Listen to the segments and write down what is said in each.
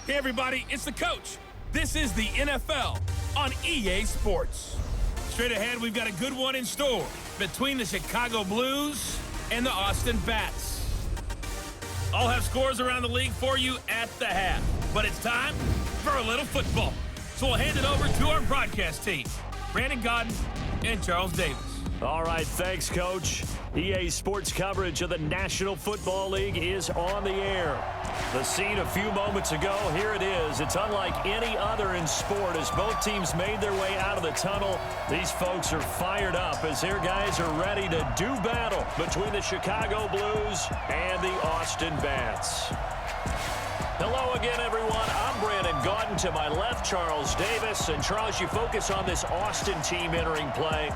Hey everybody, it's the coach. This is the NFL on EA Sports. Straight ahead, we've got a good one in store between the Chicago Blues and the Austin Bats. I'll have scores around the league for you at the half, but it's time for a little football. So we'll hand it over to our broadcast team, Brandon Godden and Charles Davis. All right, thanks, Coach. EA Sports coverage of the National Football League is on the air. The scene a few moments ago, here it is. It's unlike any other in sport as both teams made their way out of the tunnel. These folks are fired up as their guys are ready to do battle between the Chicago Blues and the Austin Bats. Hello again, everyone. I'm Brandon Godden. To my left, Charles Davis. And Charles, you focus on this Austin team entering play.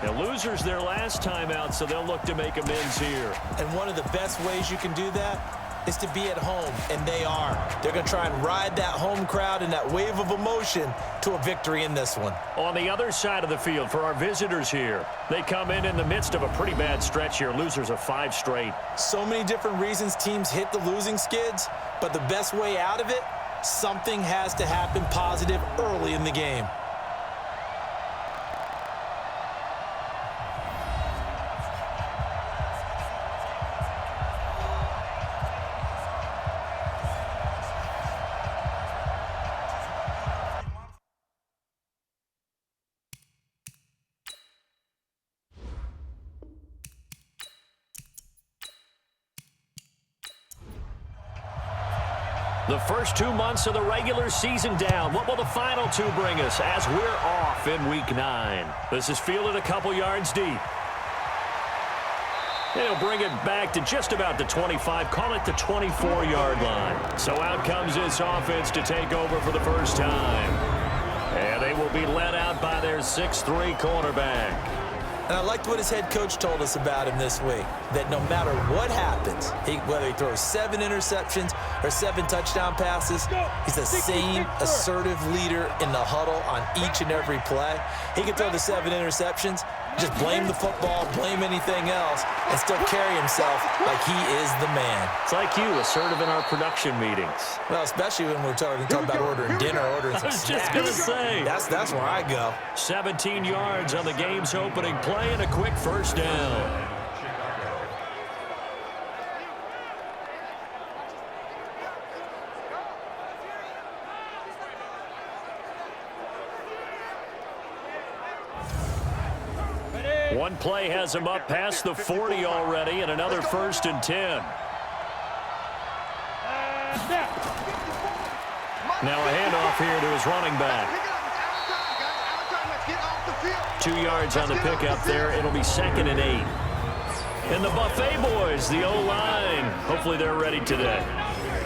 The losers their last time out, so they'll look to make amends here. And one of the best ways you can do that is to be at home, and they are. They're going to try and ride that home crowd and that wave of emotion to a victory in this one. On the other side of the field for our visitors here, they come in the midst of a pretty bad stretch here. Losers of 5 straight. So many different reasons teams hit the losing skids, but the best way out of it, something has to happen positive early in the game. The first 2 months of the regular season down. What will the final 2 bring us as we're off in Week 9? This is fielded a couple yards deep. And he'll bring it back to just about the 25, call it the 24-yard line. So out comes this offense to take over for the first time. And they will be led out by their 6'3 cornerback. And I liked what his head coach told us about him this week, that no matter what happens, whether he throws 7 interceptions or 7 touchdown passes, he's the same assertive leader in the huddle on each and every play. He can throw the 7 interceptions, just blame the football, blame anything else, and still carry himself like he is the man. It's like you, assertive in our production meetings. Well, especially when we're talking about ordering dinner, ordering some snacks. I was just going to say. That's where I go. 17 yards on the game's opening play and a quick first down. One play has him up past the 40 already, and another 1st and 10. Now a handoff here to his running back. 2 yards on the pickup there. It'll be 2nd and 8. And the Buffet boys, the O-line, hopefully they're ready today.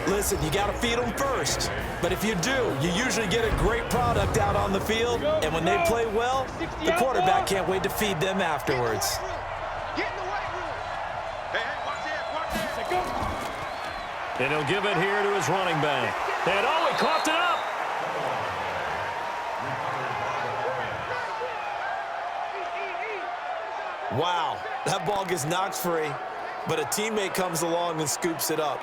Listen, you got to feed them first. But if you do, you usually get a great product out on the field. And when they play well, the quarterback can't wait to feed them afterwards. And he'll give it here to his running back. And oh, he coughed it up. Wow, that ball gets knocked free. But a teammate comes along and scoops it up.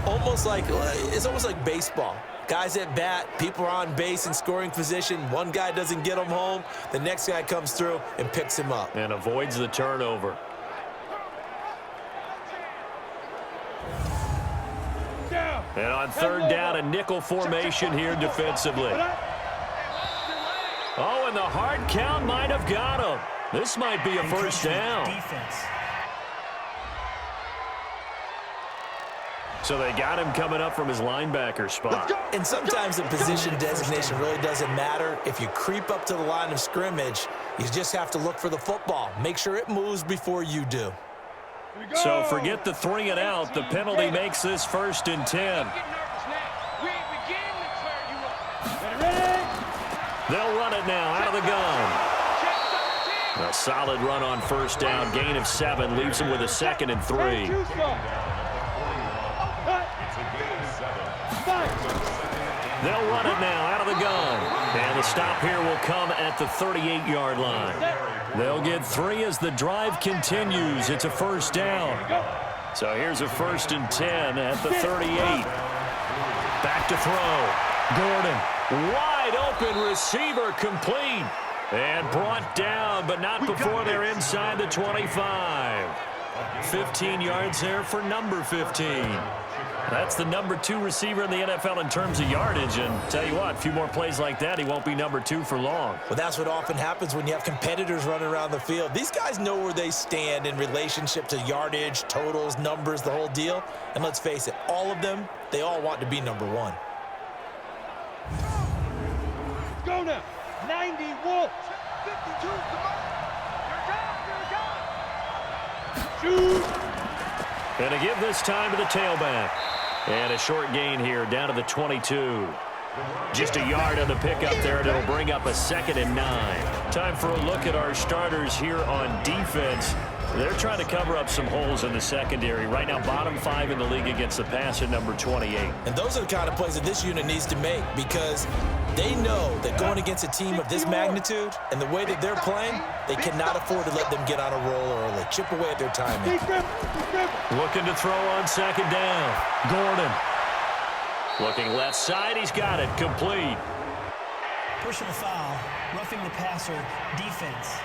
It's almost like baseball. Guys at bat, people are on base in scoring position. One guy doesn't get him home. The next guy comes through and picks him up. And avoids the turnover. And on 3rd down, a nickel formation here defensively. Oh, and the hard count might have got him. This might be a first down. So they got him coming up from his linebacker spot. And sometimes the position designation really doesn't matter. If you creep up to the line of scrimmage, you just have to look for the football. Make sure it moves before you do. So forget the 3 and out. The penalty makes this 1st and 10. They'll run it now out of the gun. A solid run on 1st down. Gain of 7 leaves him with a 2nd and 3. They'll run it now out of the gun. And the stop here will come at the 38-yard line. They'll get 3 as the drive continues. It's a first down. So here's a 1st and 10 at the 38. Back to throw. Gordon, wide open receiver, complete. And brought down, but not before they're inside the 25. 15 yards there for number 15. That's the number 2 receiver in the NFL in terms of yardage. And tell you what, a few more plays like that, he won't be number 2 for long. Well, that's what often happens when you have competitors running around the field. These guys know where they stand in relationship to yardage, totals, numbers, the whole deal. And let's face it, all of them, they all want to be number 1. Go now. 90 Wolf. 52. Come on. You're down. Shoot. And to give this time to the tailback. And a short gain here down to the 22. Just a yard on the pickup there, and it'll bring up a 2nd and 9. Time for a look at our starters here on defense. They're trying to cover up some holes in the secondary. Right now, bottom 5 in the league against the pass at number 28. And those are the kind of plays that this unit needs to make, because they know that going against a team of this magnitude and the way that they're playing, they cannot afford to let them get on a roll early. Chip away at their timing. Looking to throw on 2nd down. Gordon. Looking left side. He's got it. Complete. Personal foul. Roughing the passer. Defense.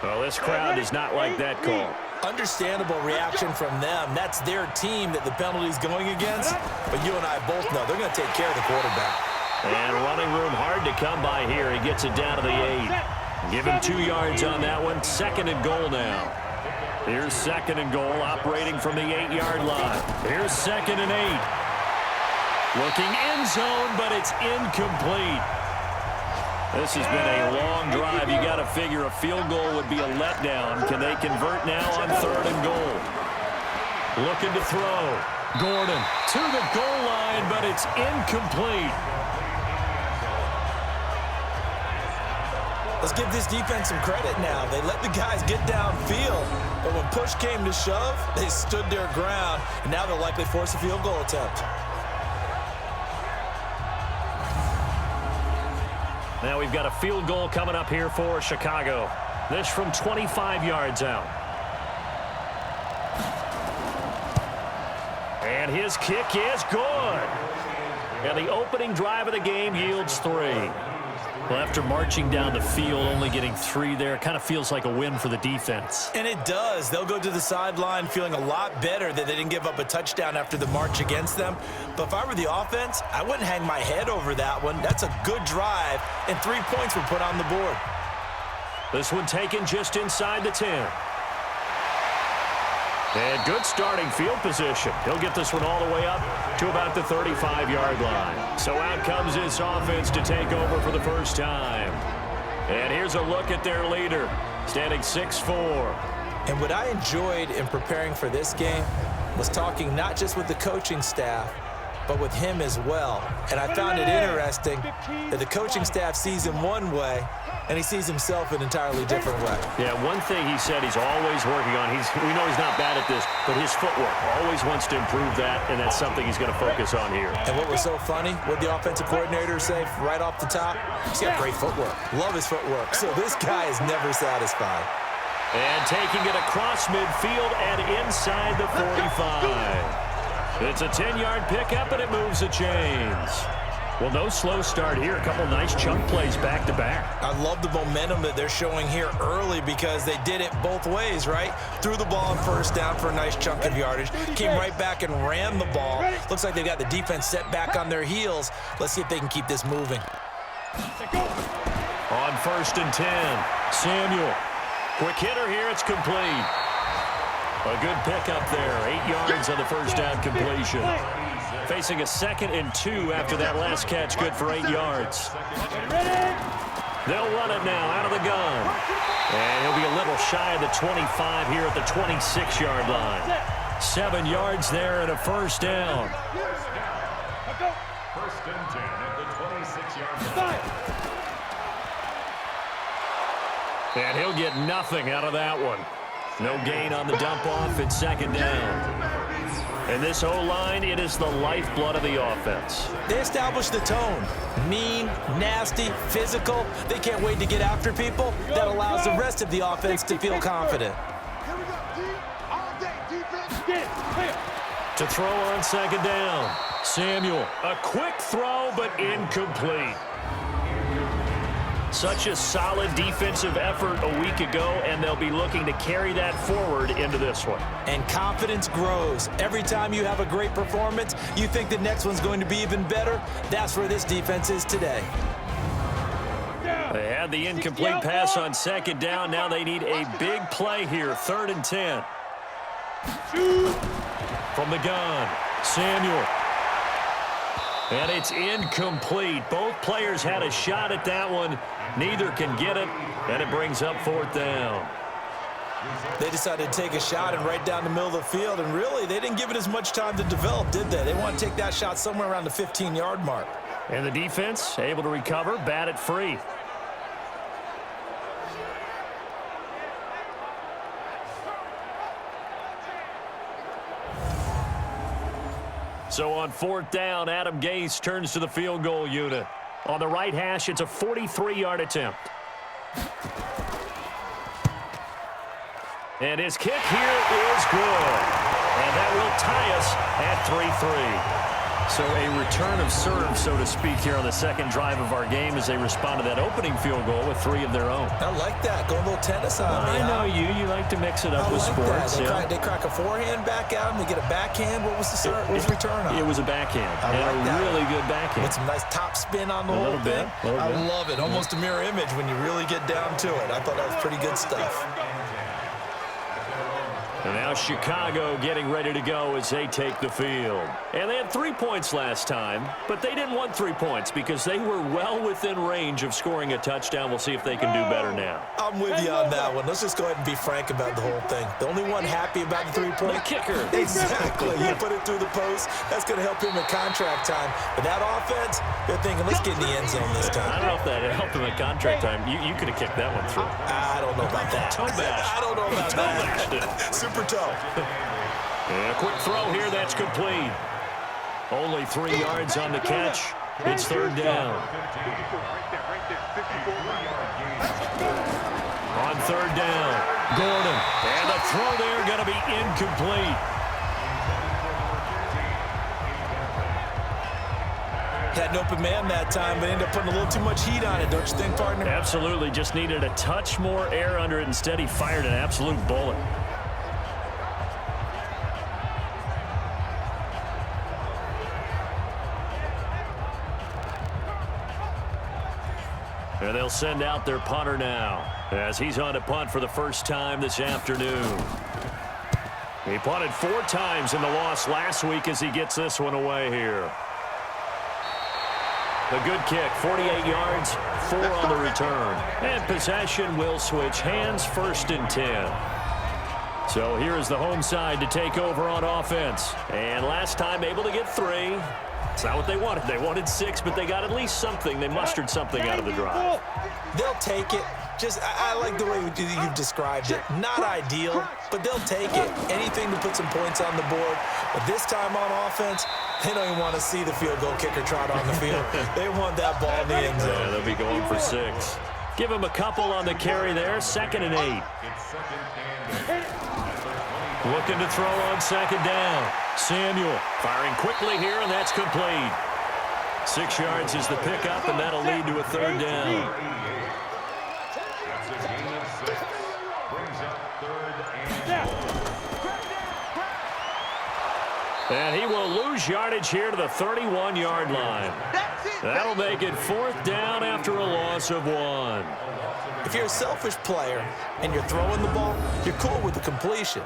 Well, this crowd does not like that call. Understandable reaction from them. That's their team that the penalty's going against. But you and I both know they're going to take care of the quarterback. And running room hard to come by here. He gets it down to the 8. Give him 2 yards on that one. 2nd and goal now. Here's 2nd and goal, operating from the 8-yard line. Here's 2nd and 8. Looking end zone, but it's incomplete. This has been a long drive. You got to figure a field goal would be a letdown. Can they convert now on 3rd and goal? Looking to throw. Gordon to the goal line, but it's incomplete. Let's give this defense some credit now. They let the guys get downfield, but when push came to shove, they stood their ground, and now they'll likely force a field goal attempt. Now we've got a field goal coming up here for Chicago. This from 25 yards out. And his kick is good. And the opening drive of the game yields 3. Well, after marching down the field, only getting 3 there, kind of feels like a win for the defense. And it does. They'll go to the sideline feeling a lot better that they didn't give up a touchdown after the march against them. But if I were the offense, I wouldn't hang my head over that one. That's a good drive, and 3 points were put on the board. This one taken just inside the 10. And good starting field position. He'll get this one all the way up to about the 35-yard line. So out comes this offense to take over for the first time. And here's a look at their leader, standing 6'4". And what I enjoyed in preparing for this game was talking not just with the coaching staff, but with him as well. And I found it interesting that the coaching staff sees him one way, and he sees himself an entirely different way. Yeah, one thing he said he's always working on, we know he's not bad at this, but his footwork, always wants to improve that, and that's something he's going to focus on here. And what was so funny, what the offensive coordinator say right off the top? He's got great footwork. Love his footwork. So this guy is never satisfied. And taking it across midfield and inside the 45. It's a 10-yard pickup, and it moves the chains. Well, no slow start here. A couple nice chunk plays back-to-back. I love the momentum that they're showing here early because they did it both ways, right? Threw the ball on 1st down for a nice chunk of yardage. Came right back and ran the ball. Looks like they've got the defense set back on their heels. Let's see if they can keep this moving. On 1st and 10, Samuel. Quick hitter here. It's complete. A good pickup there. 8 yards on the 1st down completion. Facing a 2nd and 2 after that last catch, good for 8 yards. They'll run it now out of the gun. And he'll be a little shy of the 25 here at the 26-yard line. 7 yards there and a 1st down. 1st and 10 at the 26-yard line. And he'll get nothing out of that one. No gain on the dump off at 2nd down. And this O-line, it is the lifeblood of the offense. They established the tone. Mean, nasty, physical. They can't wait to get after people. That allows the rest of the offense to feel confident. Here we go, D. All day defense. To throw on second down. Samuel, a quick throw, but incomplete. Such a solid defensive effort a week ago, and they'll be looking to carry that forward into this one. And confidence grows. Every time you have a great performance, you think the next one's going to be even better. That's where this defense is today. They had the incomplete pass on second down. Now they need a big play here, 3rd and 10. From the gun, Samuel. And it's incomplete. Both players had a shot at that one. Neither can get it, and it brings up 4th down. They decided to take a shot and right down the middle of the field, and really, they didn't give it as much time to develop, did they? They want to take that shot somewhere around the 15-yard mark. And the defense able to recover, bat it free. So on 4th down, Adam Gase turns to the field goal unit. On the right hash, it's a 43-yard attempt. And his kick here is good. And that will tie us at 3-3. So a return of serve, so to speak, here on the second drive of our game as they respond to that opening field goal with 3 of their own. I like that. Go a little tennis on me. I know you. You like to mix it up with sports. They crack a forehand back out, and they get a backhand. What was the serve? What was the return on? It was a backhand. And a really good backhand. With some nice top spin on the whole thing. I love it. Almost a mirror image when you really get down to it. I thought that was pretty good stuff. And now Chicago getting ready to go as they take the field. And they had 3 points last time, but they didn't want 3 points because they were well within range of scoring a touchdown. We'll see if they can do better now. I'm with you on that one. Let's just go ahead and be frank about the whole thing. The only one happy about the 3-point? The kicker. Exactly. You put it through the post. That's going to help him at contract time. But that offense, they're thinking, let's get in the end zone this time. I don't know if that helped him at contract time. You could have kicked that one through. I don't know about that. I don't know about that. Super toe. And a quick throw here, that's complete. Only 3 yards on the catch. It's 3rd down. On 3rd down, Gordon. And the throw there going to be incomplete. Had an open man that time, but ended up putting a little too much heat on it, don't you think, partner? Absolutely. Just needed a touch more air under it. Instead, he fired an absolute bullet. And they'll send out their punter now as he's on to punt for the first time this afternoon. He punted 4 times in the loss last week as he gets this one away here. A good kick, 48 yards, 4 on the return. And possession will switch hands, 1st and 10. So here is the home side to take over on offense. And last time able to get 3. It's not what they wanted. They wanted 6, but they got at least something. They mustered something out of the drive. They'll take it. I like the way you've described it. Not ideal, but they'll take it. Anything to put some points on the board. But this time on offense, they don't even want to see the field goal kicker trot on the field. They want that ball in the end zone. Yeah, they'll be going for 6. Give him a couple on the carry there. 2nd and 8. Looking to throw on 2nd down. Samuel firing quickly here, and that's complete. 6 yards is the pickup, and that'll lead to a 3rd down. And he will lose yardage here to the 31-yard line. That'll make it 4th down after a loss of 1. If you're a selfish player and you're throwing the ball, you're cool with the completion.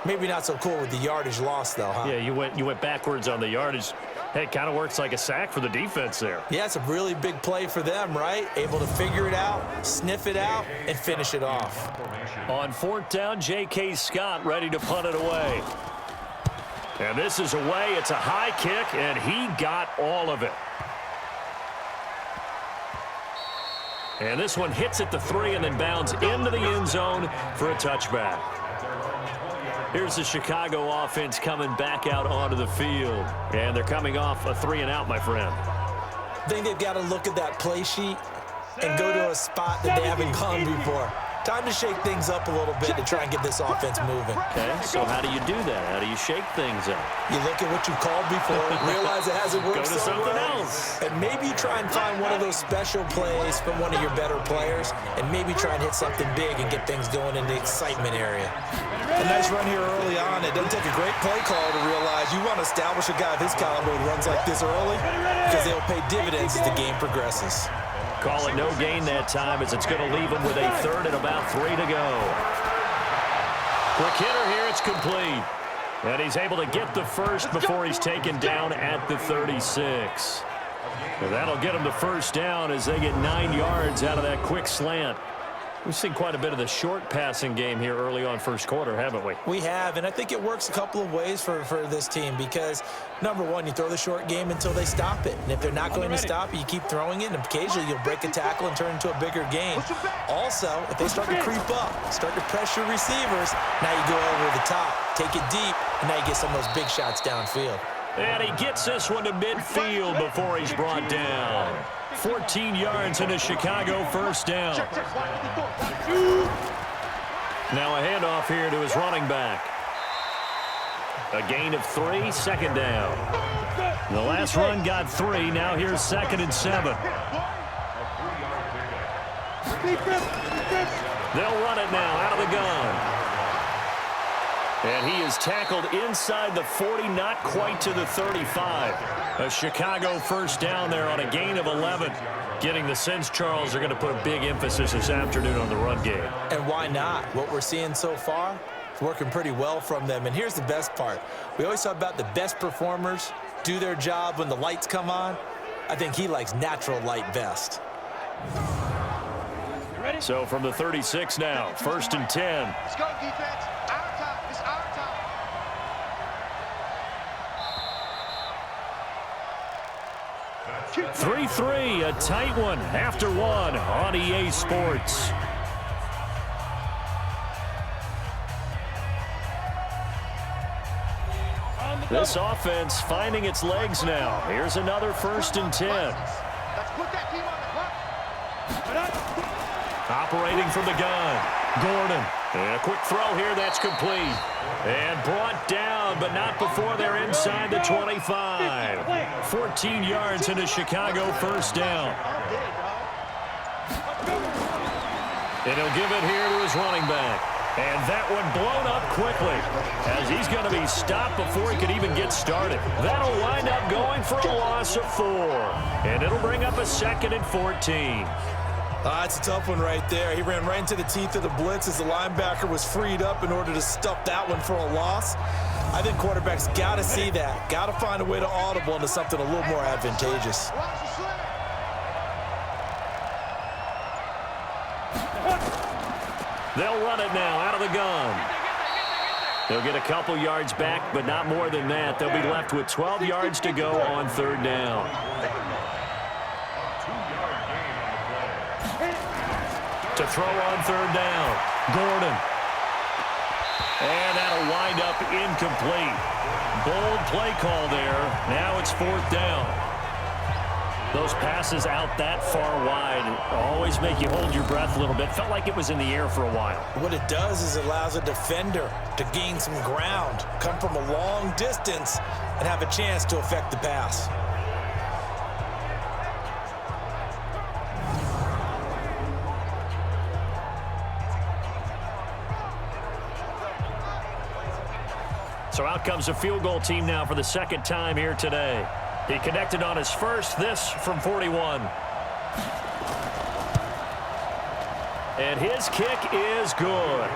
Maybe not so cool with the yardage loss, though, huh? Yeah, you went backwards on the yardage. Hey, it kind of works like a sack for the defense there. Yeah, it's a really big play for them, right? Able to figure it out, sniff it out, and finish it off. On 4th down, J.K. Scott ready to punt it away. And this is away. It's a high kick, and he got all of it. And this one hits at the 3 and then bounds into the end zone for a touchback. Here's the Chicago offense coming back out onto the field. And they're coming off a 3-and-out, my friend. I think they've got to look at that play sheet and go to a spot that they haven't gone before. Time to shake things up a little bit to try and get this offense moving. Okay, so how do you do that? How do you shake things up? You look at what you called before, realize it hasn't worked Go to so something well, else. and maybe try and find one of those special plays from one of your better players, and maybe try and hit something big and get things going in the excitement area. A nice run here early on. It doesn't take a great play call to realize you want to establish a guy of his caliber who runs like this early, Because they'll pay dividends as the game progresses. Call it no gain that time as it's going to leave him with a third and about 3 to go. Quick hitter here, it's complete. And he's able to get the first before he's taken down at the 36. And that'll get him the first down as they get 9 yards out of that quick slant. We've seen quite a bit of the short passing game here early on first quarter, haven't we? We have, and I think it works a couple of ways for this team because, number one, you throw the short game until they stop it. And if they're not going to stop it, you keep throwing it, and occasionally you'll break a tackle and turn it into a bigger game. Also, if they start to creep up, start to pressure receivers, now you go over the top, take it deep, and now you get some of those big shots downfield. And he gets this one to midfield before he's brought down. 14 yards and a Chicago first down. Now a handoff here to his running back. A gain of 3, second down. The last run got 3. Now here's 2nd and 7. They'll run it now out of the gun. And he is tackled inside the 40, not quite to the 35. A Chicago first down there on a gain of 11. Getting the sense Charles are going to put a big emphasis this afternoon on the run game. And why not? What we're seeing so far is working pretty well from them. And here's the best part. We always talk about the best performers do their job when the lights come on. I think he likes natural light best. So from the 36 now, 1st and 10. Let's go, defense. Our time. It's our time. 3-3, a tight one after 1 on EA Sports. This offense finding its legs now. Here's another 1st and 10. Let's put that team on the clock. Operating from the gun. Gordon. And a quick throw here that's complete. And brought down, but not before they're inside the 25. 14 yards into Chicago first down. And he'll give it here to his running back. And that one blown up quickly as he's going to be stopped before he could even get started. That'll wind up going for a loss of 4. And it'll bring up a 2nd and 14. It's a tough one right there. He ran right into the teeth of the blitz as the linebacker was freed up in order to stuff that one for a loss. I think quarterbacks got to see that. Got to find a way to audible into something a little more advantageous. They'll run it now out of the gun. They'll get a couple yards back, but not more than that. They'll be left with 12 yards to go on 3rd down. To throw on 3rd down, Gordon. And that'll wind up incomplete. Bold play call there. Now it's 4th down. Those passes out that far wide always make you hold your breath a little bit. Felt like it was in the air for a while. What it does is it allows a defender to gain some ground, come from a long distance, and have a chance to affect the pass. So out comes a field goal team now for the 2nd time here today. He connected on his first, this from 41. And his kick is good.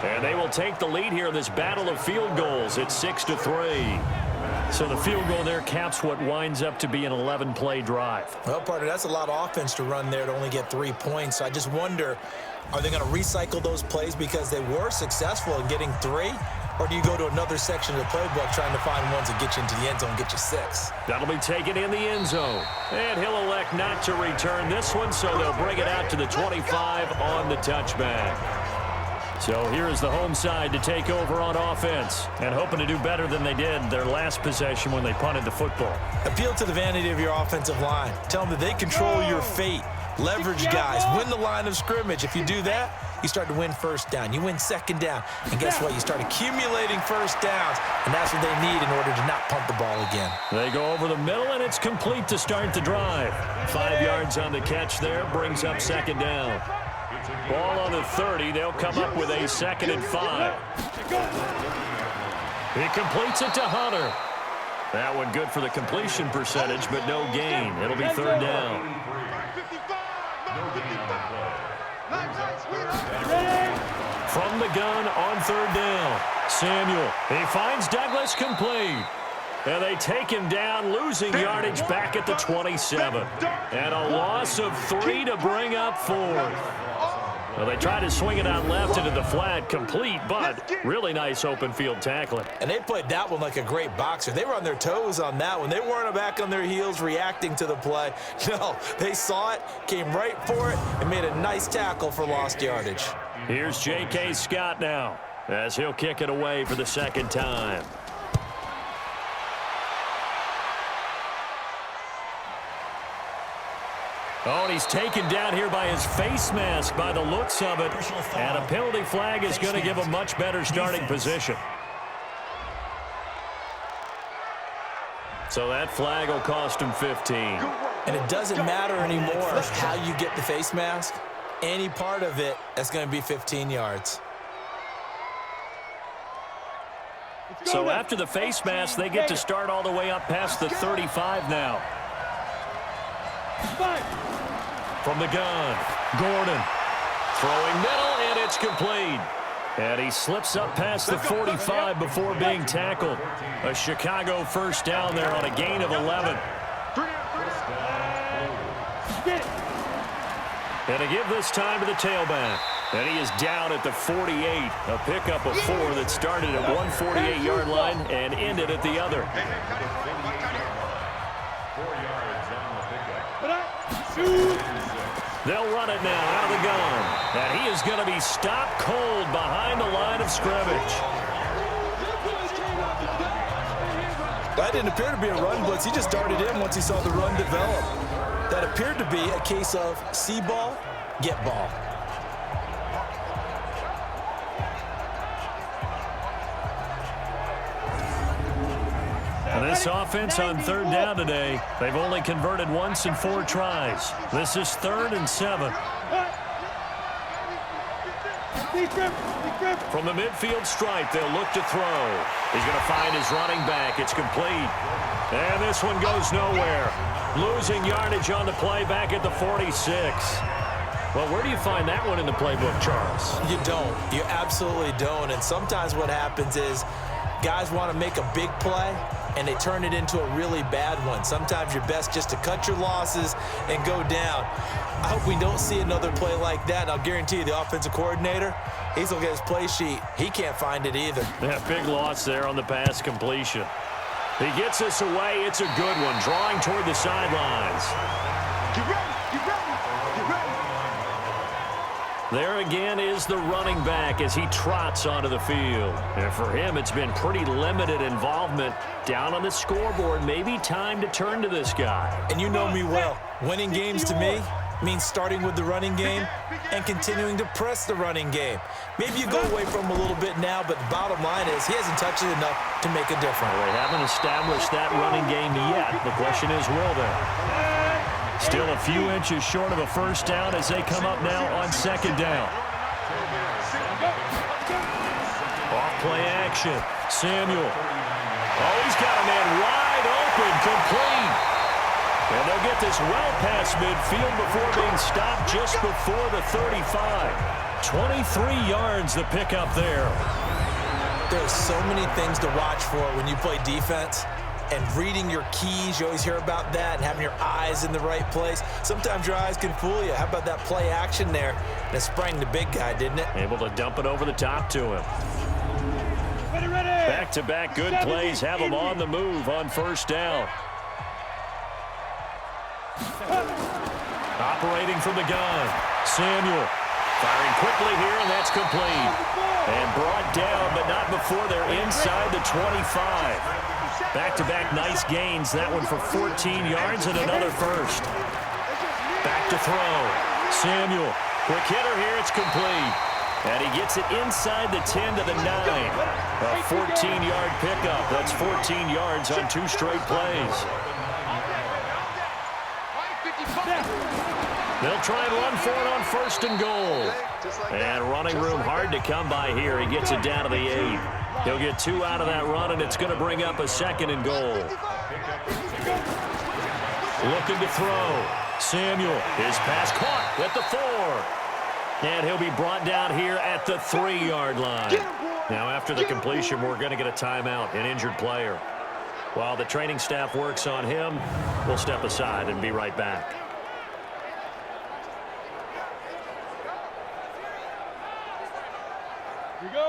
And they will take the lead here in this battle of field goals. It's 6-3. So the field goal there caps what winds up to be an 11-play drive. Well, partner, that's a lot of offense to run there to only get 3 points. So I just wonder, are they going to recycle those plays because they were successful in getting 3? Or do you go to another section of the playbook trying to find ones that get you into the end zone and get you 6? That'll be taken in the end zone. And he'll elect not to return this one, so they'll bring it out to the 25 on the touchback. So here is the home side to take over on offense and hoping to do better than they did their last possession when they punted the football. Appeal to the vanity of your offensive line. Tell them that they control your fate. leverage guys, win the line of scrimmage. If you do that, you start to win first down. You win second down. And guess what? You start accumulating first downs, and that's what they need in order to not punt the ball again. They go over the middle, and it's complete to start the drive. 5 yards on the catch there, brings up second down. Ball on the 30. They'll come up with a 2nd and 5. He completes it to Hunter. That one good for the completion percentage, but no gain. It'll be 3rd down. From the gun on 3rd down. Samuel, he finds Douglas complete. And they take him down, losing yardage back at the 27. And a loss of 3 to bring up 4th. Well, they try to swing it out left into the flat, complete, but really nice open field tackling. And they played that one like a great boxer. They were on their toes on that one. They weren't back on their heels reacting to the play. No, they saw it, came right for it, and made a nice tackle for lost yardage. Here's J.K. Scott now, as he'll kick it away for the 2nd time. Oh, and he's taken down here by his face mask by the looks of it. And a penalty flag is going to give a much better starting position. So that flag will cost him 15. And it doesn't matter anymore how you get the face mask. Any part of it, that's going to be 15 yards. So after the face mask, they get to start all the way up past the 35 now. From the gun, Gordon throwing middle, and it's complete. And he slips up past the 45 before being tackled. A Chicago first down there on a gain of 11. And to give this time to the tailback. And he is down at the 48. A pickup of 4 that started at one 48-yard line and ended at the other. They'll run it now out of the gun. And he is going to be stopped cold behind the line of scrimmage. That didn't appear to be a run blitz. He just darted in once he saw the run develop. That appeared to be a case of see ball, get ball. This offense on 3rd down today, they've only converted once in 4 tries. This is 3rd and 7. From the midfield stripe, they'll look to throw. He's going to find his running back. It's complete. And this one goes nowhere. Losing yardage on the play back at the 46. Well, where do you find that one in the playbook, Charles? You don't. You absolutely don't. And sometimes what happens is guys want to make a big play, and they turn it into a really bad one. Sometimes you're best just to cut your losses and go down. I hope we don't see another play like that. I'll guarantee you the offensive coordinator, he's going to get his play sheet. He can't find it either. Yeah, big loss there on the pass completion. He gets us away. It's a good one, drawing toward the sidelines. Get ready, get ready, get ready. There again is the running back as he trots onto the field. And for him, it's been pretty limited involvement down on the scoreboard. Maybe time to turn to this guy. And you know me well. Winning games to me means starting with the running game and continuing to press the running game. Maybe you go away from him a little bit now, but the bottom line is he hasn't touched it enough to make a difference. Well, they haven't established that running game yet. The question is, will they? Still a few inches short of a first down as they come up now on 2nd down. Off play action. Samuel. Oh, he's got a man wide open, complete. And they'll get this well past midfield before being stopped just before the 35. 23 yards the pickup there. There's so many things to watch for when you play defense. And reading your keys, you always hear about that, and having your eyes in the right place. Sometimes your eyes can fool you. How about that play action there? And it sprang the big guy, didn't it? Able to dump it over the top to him. Back-to-back good plays have him on the move on first down. Operating from the gun. Samuel firing quickly here, and that's complete. And brought down, but not before they're inside the 25. Back-to-back nice gains. That one for 14 yards and another first. Back to throw. Samuel. Quick hitter here. It's complete. And he gets it inside the 10 to the 9. A 14-yard pickup. That's 14 yards on 2 straight plays. They'll try and run for it on 1st and goal. And running room hard to come by here. He gets it down to the 8. He'll get 2 out of that run, and it's going to bring up a 2nd and goal. Looking to throw. Samuel. His pass caught at the 4. And he'll be brought down here at the 3-yard line. Now, after the completion, we're going to get a timeout, an injured player. While the training staff works on him, we'll step aside and be right back.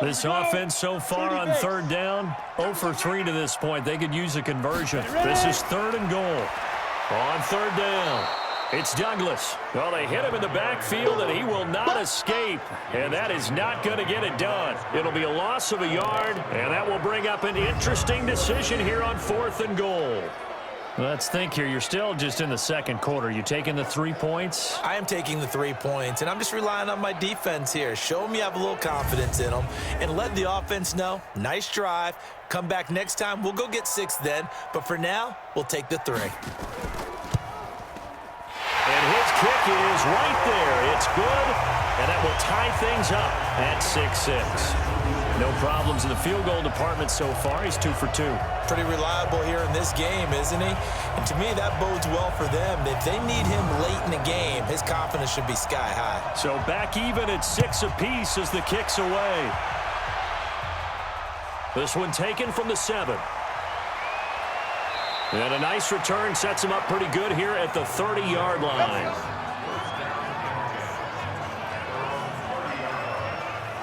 This offense so far on 3rd down, 0 for 3 to this point. They could use a conversion. This is 3rd and goal. On 3rd down. It's Douglas. Well, they hit him in the backfield, and he will not escape. And that is not going to get it done. It'll be a loss of a yard, and that will bring up an interesting decision here on 4th and goal. Let's think here. You're still just in the 2nd quarter. You taking the 3 points? I am taking the 3 points, and I'm just relying on my defense here. Show them you have a little confidence in them, and let the offense know, nice drive. Come back next time. We'll go get 6 then. But for now, we'll take the 3. And his kick is right there. It's good, and that will tie things up at 6-6. No problems in the field goal department so far. He's 2 for 2. Pretty reliable here in this game, isn't he? And to me, that bodes well for them. If they need him late in the game, his confidence should be sky high. So back even at 6 apiece as the kick's away. This one taken from the 7. And a nice return sets him up pretty good here at the 30-yard line.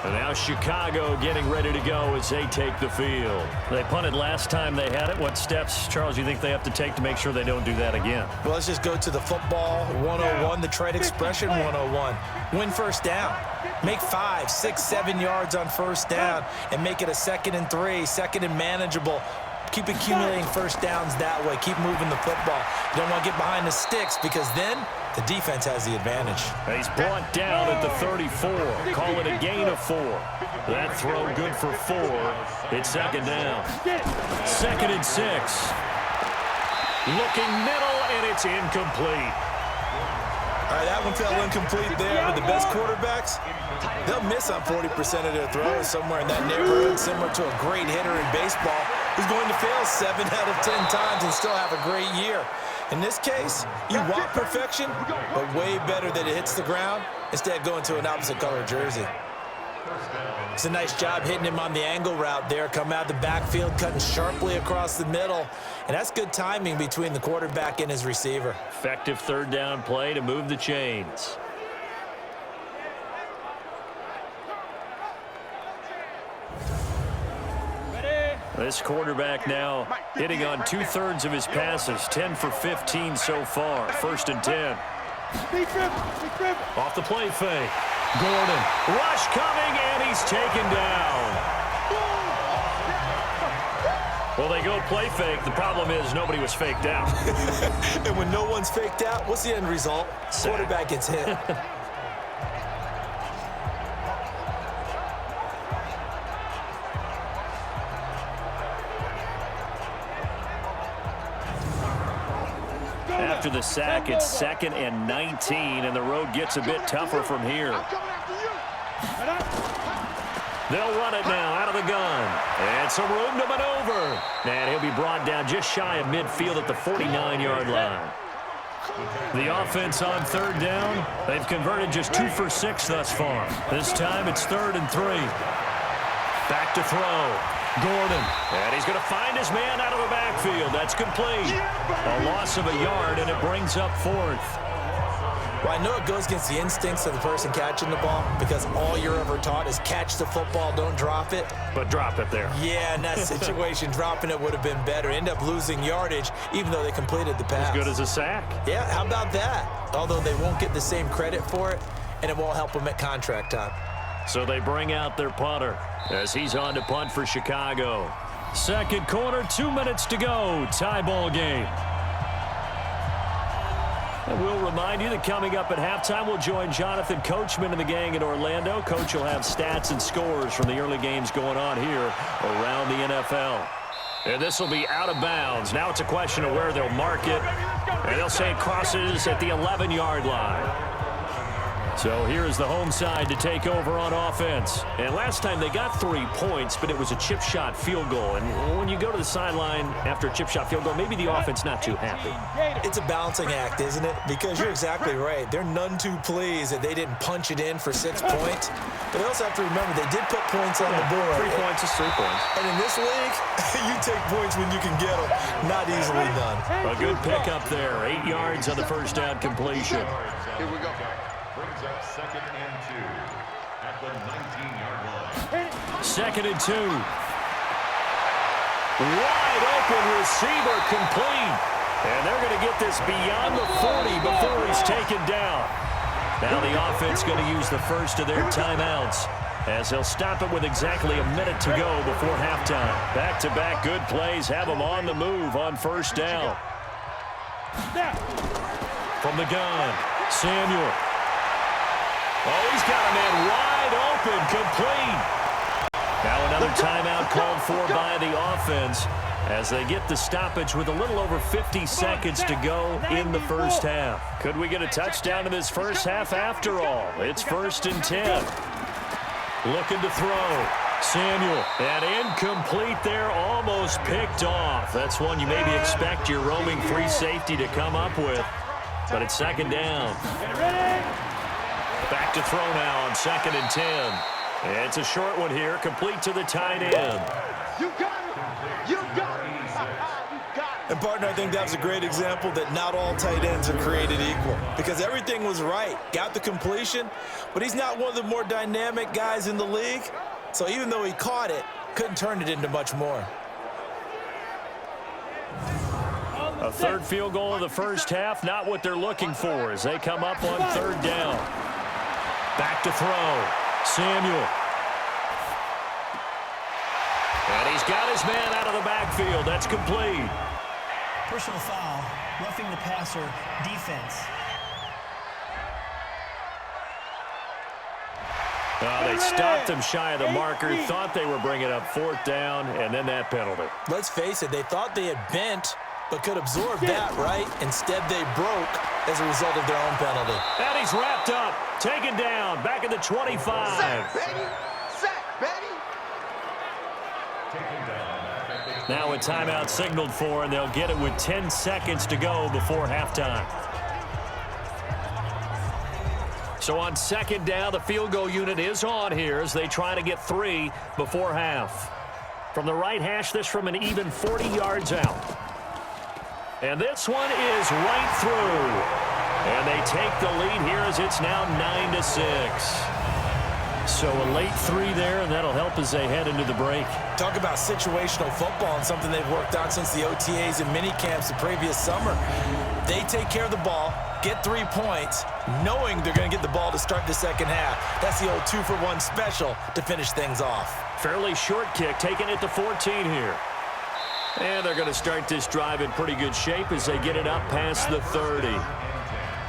And now Chicago getting ready to go as they take the field. They punted last time they had it. What steps, Charles, you think they have to take to make sure they don't do that again? Well, let's just go to the football 101, the trade expression 101. Win 1st down. Make 5, 6, 7 yards on 1st down and make it a 2nd and 3, 2nd and manageable. Keep accumulating 1st downs that way. Keep moving the football. You don't want to get behind the sticks because then the defense has the advantage. He's brought down at the 34. Call it a gain of 4. That throw good for 4. It's 2nd down. 2nd and 6. Looking middle, and it's incomplete. All right, that one fell incomplete there, but the best quarterbacks, they'll miss on 40% of their throws somewhere in that neighborhood, similar to a great hitter in baseball who's going to fail 7 out of 10 times and still have a great year. In this case, you want perfection, but way better that it hits the ground instead of going to an opposite color jersey. It's a nice job hitting him on the angle route there. Come out of the backfield, cutting sharply across the middle. And that's good timing between the quarterback and his receiver. Effective 3rd down play to move the chains. This quarterback now hitting on 2/3 of his passes, 10 for 15 so far. 1st and 10. Off the play fake. Gordon, rush coming, and he's taken down. Well, they go play fake. The problem is nobody was faked out. And when no one's faked out, what's the end result? Sack. Quarterback gets hit. After the sack, it's 2nd and 19, and the road gets a bit tougher from here. They'll run it now out of the gun. And some room to maneuver. And he'll be brought down just shy of midfield at the 49-yard line. The offense on 3rd down, they've converted just 2 for 6 thus far. This time it's 3rd and 3. Back to throw. Gordon, and he's going to find his man out of the backfield. That's complete. A loss of a yard, and it brings up 4th. Well, I know it goes against the instincts of the person catching the ball because all you're ever taught is catch the football, don't drop it. But drop it there. Yeah, in that situation, dropping it would have been better. End up losing yardage, even though they completed the pass. As good as a sack. Yeah, how about that? Although they won't get the same credit for it, and it won't help them at contract time. So they bring out their punter as he's on to punt for Chicago. 2nd quarter, 2 minutes to go. Tie ball game. And we'll remind you that coming up at halftime, we'll join Jonathan Coachman and the gang in Orlando. Coach will have stats and scores from the early games going on here around the NFL. And this will be out of bounds. Now it's a question of where they'll mark it. And they'll say it crosses at the 11-yard line. So here is the home side to take over on offense. And last time they got 3 points, but it was a chip shot field goal. And when you go to the sideline after a chip shot field goal, maybe the offense not too happy. It's a balancing act, isn't it? Because you're exactly right. They're none too pleased that they didn't punch it in for 6 points. But they also have to remember they did put points on the board. 3 points is 3 points. And in this league, you take points when you can get them. Not easily done. A good pickup there. 8 yards on the first down completion. Here we go. Brings up 2nd and 2 at the 19-yard line. 2nd and 2. Wide open receiver complete. And they're going to get this beyond the 40 before he's taken down. Now the offense going to use the first of their timeouts as they'll stop it with exactly a minute to go before halftime. Back-to-back good plays have them on the move on first down. From the gun, Samuel. Oh, he's got a man wide open, complete. Now another timeout called for by the offense as they get the stoppage with a little over 50 seconds to go in the first half. Could we get a touchdown in this first half after all? It's 1st and 10. Looking to throw. Samuel, and incomplete there, almost picked off. That's one you maybe expect your roaming free safety to come up with, but it's 2nd down. Back to throw now on 2nd and 10. It's a short one here, complete to the tight end. You got it! You got it! You got it! And, partner, I think that was a great example that not all tight ends are created equal because everything was right. Got the completion, but he's not one of the more dynamic guys in the league. So even though he caught it, couldn't turn it into much more. A third field goal of the first half, not what they're looking for as they come up on 3rd down. Back to throw. Samuel. And he's got his man out of the backfield. That's complete. Personal foul, roughing the passer, defense. They stopped him shy of the marker, thought they were bringing up 4th down, and then that penalty. Let's face it, they thought they had bent, but could absorb that, right? Instead, they broke as a result of their own penalty. And he's wrapped up, taken down, back at the 25. Sack, baby! Sack, baby! Now a timeout signaled for, and they'll get it with 10 seconds to go before halftime. So on 2nd down, the field goal unit is on here as they try to get 3 before half. From the right hash, this from an even 40 yards out. And this one is right through. And they take the lead here as it's now 9-6. So a late 3 there, and that'll help as they head into the break. Talk about situational football and something they've worked on since the OTAs and mini camps the previous summer. They take care of the ball, get 3 points, knowing they're going to get the ball to start the second half. That's the old 2-for-1 special to finish things off. Fairly short kick, taking it to 14 here. And they're going to start this drive in pretty good shape as they get it up past the 30.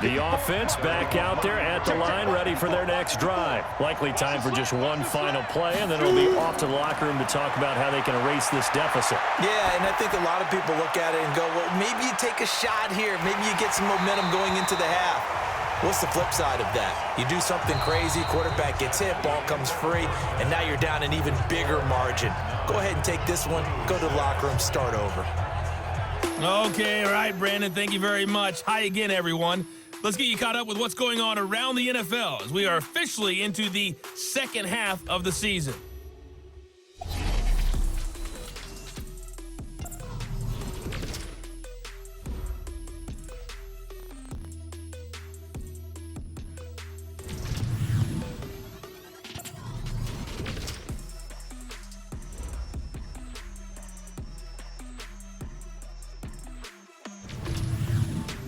The offense back out there at the line, ready for their next drive. Likely time for just one final play, and then it'll be off to the locker room to talk about how they can erase this deficit. Yeah, and I think a lot of people look at it and go, well, maybe you take a shot here. Maybe you get some momentum going into the half. What's the flip side of that? You do something crazy, quarterback gets hit, ball comes free, and now you're down an even bigger margin. Go ahead and take this one, go to the locker room, start over. Okay, all right, Brandon, thank you very much. Hi again, everyone. Let's get you caught up with what's going on around the NFL as we are officially into the second half of the season.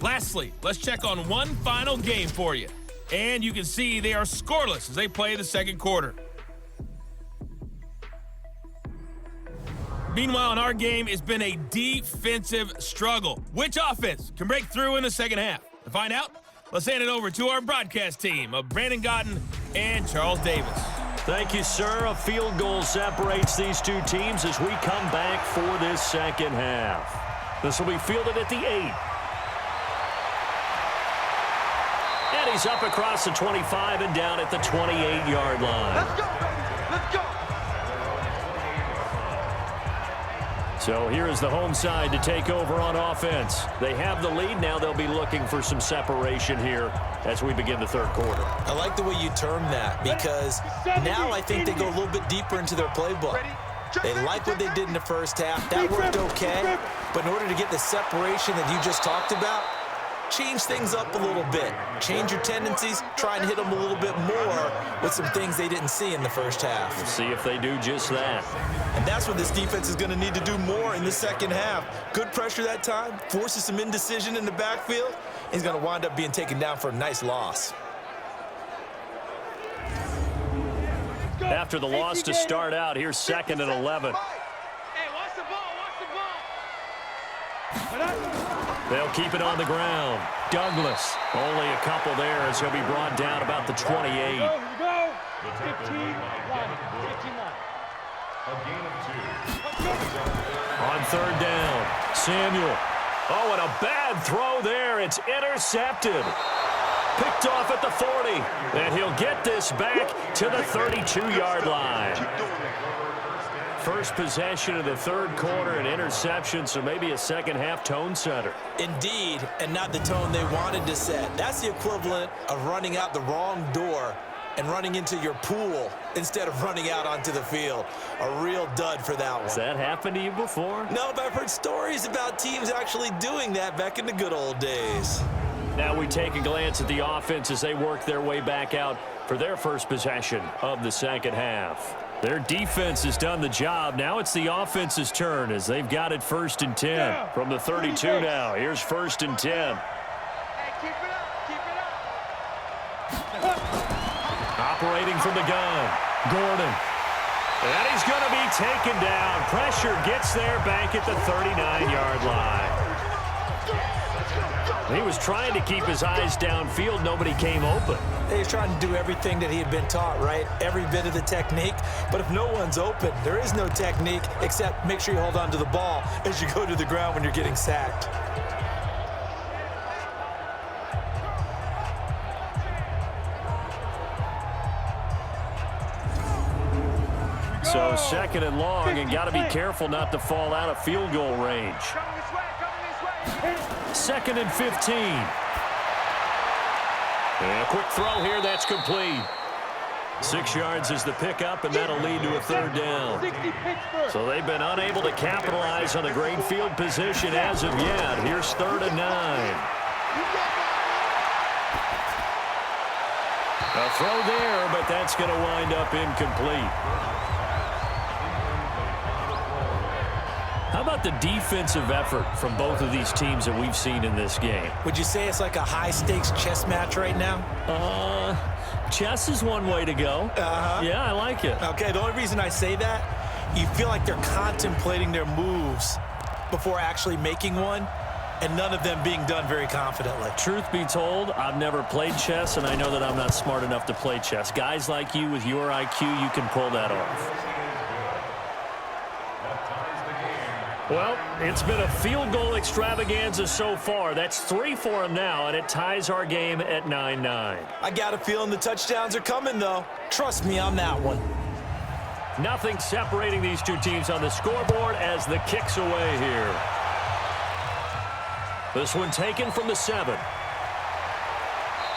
Lastly, let's check on one final game for you. And you can see they are scoreless as they play the second quarter. Meanwhile, in our game, it's been a defensive struggle. Which offense can break through in the second half? To find out, let's hand it over to our broadcast team of Brandon Godden and Charles Davis. Thank you, sir. A field goal separates these two teams as we come back for this second half. This will be fielded at the 8. And he's up across the 25 and down at the 28-yard line. Let's go, baby. Let's go. So here is the home side to take over on offense. They have the lead. Now they'll be looking for some separation here as we begin the third quarter. I like the way you term that because now I think they go a little bit deeper into their playbook. They like what they did in the first half. That worked okay. But in order to get the separation that you just talked about, change things up a little bit. Change your tendencies. Try and hit them a little bit more with some things they didn't see in the first half. We'll see if they do just that. And that's what this defense is going to need to do more in the second half. Good pressure that time, forces some indecision in the backfield. He's going to wind up being taken down for a nice loss. After the loss to start out, here's 2nd and 11. Hey, watch the ball. Watch the ball. They'll keep it on the ground. Douglas, only a couple there as he'll be brought down about the 28. Here we go. 15 line. A gain of 2. On 3rd down, Samuel. Oh, and a bad throw there. It's intercepted. Picked off at the 40. And he'll get this back to the 32-yard line. First possession of the third quarter, an interception, so maybe a second-half tone setter. Indeed, and not the tone they wanted to set. That's the equivalent of running out the wrong door and running into your pool instead of running out onto the field. A real dud for that one. Has that happened to you before? No, but I've heard stories about teams actually doing that back in the good old days. Now we take a glance at the offense as they work their way back out for their first possession of the second half. Their defense has done the job. Now it's the offense's turn as they've got it 1st and 10 from the 32 now. Here's 1st and 10. Hey, keep it up. Keep it up. Operating from the gun, Gordon. And he's going to be taken down. Pressure gets there back at the 39-yard line. He was trying to keep his eyes downfield. Nobody came open. He's trying to do everything that he had been taught, right? Every bit of the technique. But if no one's open, there is no technique except make sure you hold on to the ball as you go to the ground when you're getting sacked. So 2nd and long, and got to be careful not to fall out of field goal range. 2nd and 15. And a quick throw here, that's complete. 6 yards is the pickup, and that'll lead to a 3rd down. So they've been unable to capitalize on the great field position as of yet. Here's 3rd and 9. A throw there, but that's going to wind up incomplete. How about the defensive effort from both of these teams that we've seen in this game? Would you say it's like a high-stakes chess match right now? Chess is one way to go. Yeah, I like it. Okay, the only reason I say that, you feel like they're contemplating their moves before actually making one, and none of them being done very confidently. Truth be told, I've never played chess, and I know that I'm not smart enough to play chess. Guys like you with your IQ, you can pull that off. Well, it's been a field goal extravaganza so far. That's 3 for him now, and it ties our game at 9-9. I got a feeling the touchdowns are coming, though. Trust me on that one. Nothing separating these two teams on the scoreboard as the kick's away here. This one taken from the 7.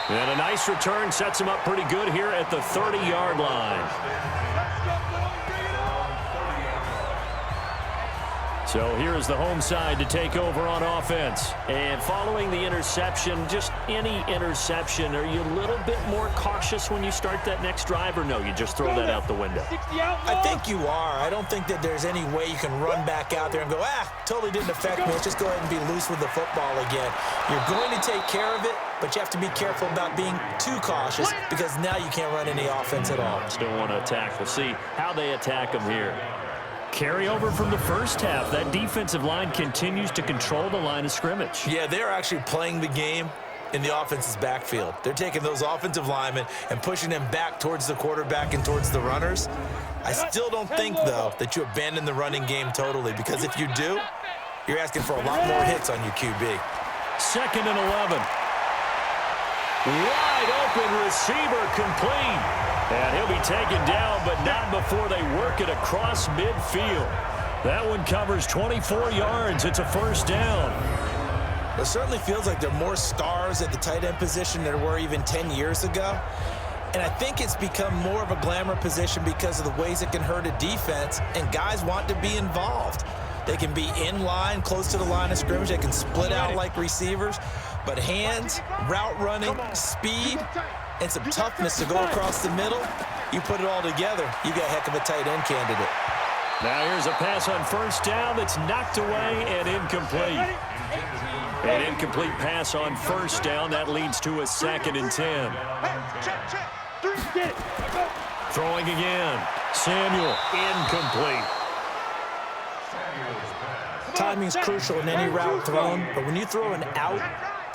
And a nice return sets him up pretty good here at the 30-yard line. So here is the home side to take over on offense. And following the interception, just any interception, are you a little bit more cautious when you start that next drive, or no, you just throw that out the window? I think you are. I don't think that there's any way you can run back out there and go, totally didn't affect me. Let's just go ahead and be loose with the football again. You're going to take care of it, but you have to be careful about being too cautious because now you can't run any offense at all. Still want to attack. We'll see how they attack them here. Carry over from the first half. That defensive line continues to control the line of scrimmage. Yeah, they're actually playing the game in the offense's backfield. They're taking those offensive linemen and pushing them back towards the quarterback and towards the runners. I still don't think, though, that you abandon the running game totally, because if you do, you're asking for a lot more hits on your QB. 2nd and 11. Wide open receiver complete. And he'll be taken down, but not before they work it across midfield. That one covers 24 yards. It's a 1st down. It certainly feels like there are more stars at the tight end position than there were even 10 years ago. And I think it's become more of a glamour position because of the ways it can hurt a defense, and guys want to be involved. They can be in line, close to the line of scrimmage. They can split out like receivers. But hands, route running, speed, and some toughness to go across the middle, you put it all together, you got a heck of a tight end candidate. Now here's a pass on 1st down that's knocked away and incomplete. An incomplete pass on 1st down. That leads to a 2nd and 10. Throwing again. Samuel, incomplete. Timing's crucial in any route thrown, but when you throw an out,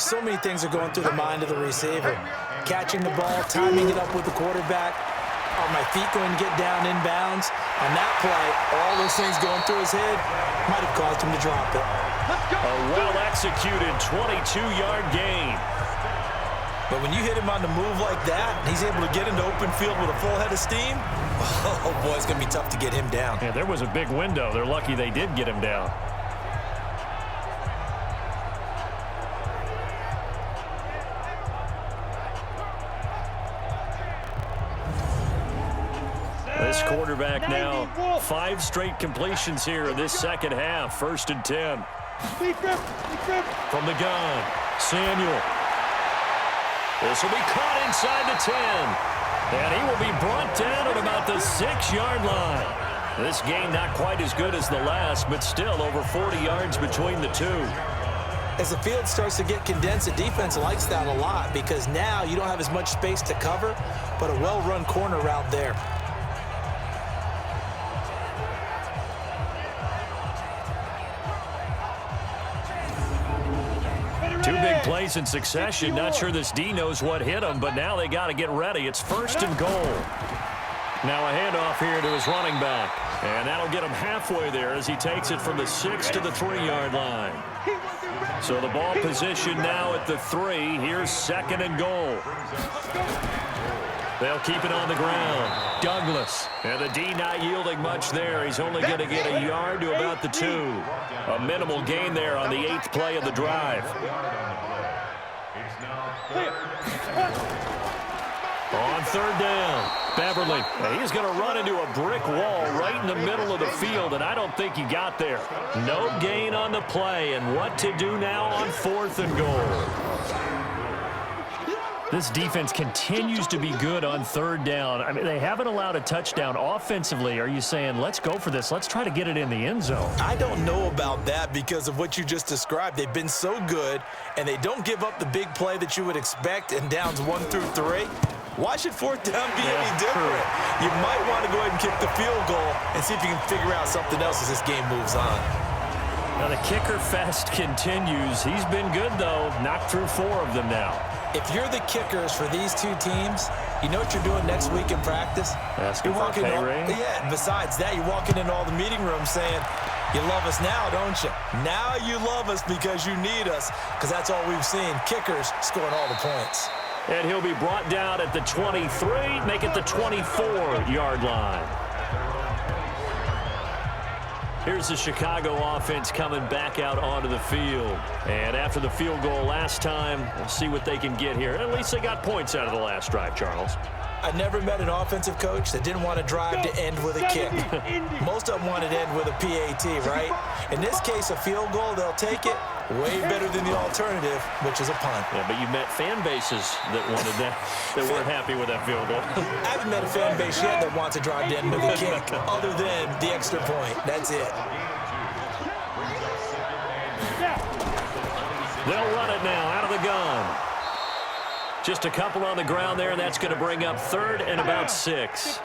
so many things are going through the mind of the receiver. Catching the ball, timing it up with the quarterback. Are my feet going to get down inbounds? On that play, all those things going through his head might have caused him to drop it. A well-executed 22-yard gain. But when you hit him on the move like that, and he's able to get into open field with a full head of steam, oh boy, it's going to be tough to get him down. Yeah, there was a big window. They're lucky they did get him down. This quarterback now, 5 straight completions here in this 2nd half. 1st and 10. From the gun, Samuel. This will be caught inside the 10. And he will be brought down at about the 6-yard line. This game not quite as good as the last, but still over 40 yards between the two. As the field starts to get condensed, the defense likes that a lot because now you don't have as much space to cover, but a well-run corner route there. Two big plays in succession. Not sure this D knows what hit him, but now they got to get ready. It's 1st and goal. Now a handoff here to his running back. And that'll get him halfway there as he takes it from the 6 to the 3-yard line. So the ball position now at the 3. Here's 2nd and goal. They'll keep it on the ground. Douglas. And the D not yielding much there. He's only going to get a yard to about the 2. A minimal gain there on the 8th play of the drive. On 3rd down, Beverly. He's going to run into a brick wall right in the middle of the field, and I don't think he got there. No gain on the play, and what to do now on 4th and goal. This defense continues to be good on 3rd down. I mean, they haven't allowed a touchdown offensively. Are you saying, let's go for this? Let's try to get it in the end zone. I don't know about that because of what you just described. They've been so good, and they don't give up the big play that you would expect in downs 1 through 3. Why should 4th down be any different? You might want to go ahead and kick the field goal and see if you can figure out something else as this game moves on. Now the kicker fest continues. He's been good, though. Knocked through 4 of them now. If you're the kickers for these two teams, you know what you're doing next week in practice? Asking for a pay raise? Yeah, besides that, you're walking into all the meeting rooms saying, you love us now, don't you? Now you love us because you need us, because that's all we've seen. Kickers scoring all the points. And he'll be brought down at the 23, make it the 24-yard line. Here's the Chicago offense coming back out onto the field. And after the field goal last time, we'll see what they can get here. At least they got points out of the last drive, Charles. I never met an offensive coach that didn't want to drive to end with a kick. Most of them wanted to end with a PAT, right? In this case, a field goal, they'll take it. Way better than the alternative, which is a punt. Yeah, but you met fan bases that wanted that, that weren't happy with that field goal. I haven't met a fan base yet that wants to drive to end with a kick, other than the extra point. That's it. They'll run it now out of the gun. Just a couple on the ground there, and that's going to bring up 3rd and about 6.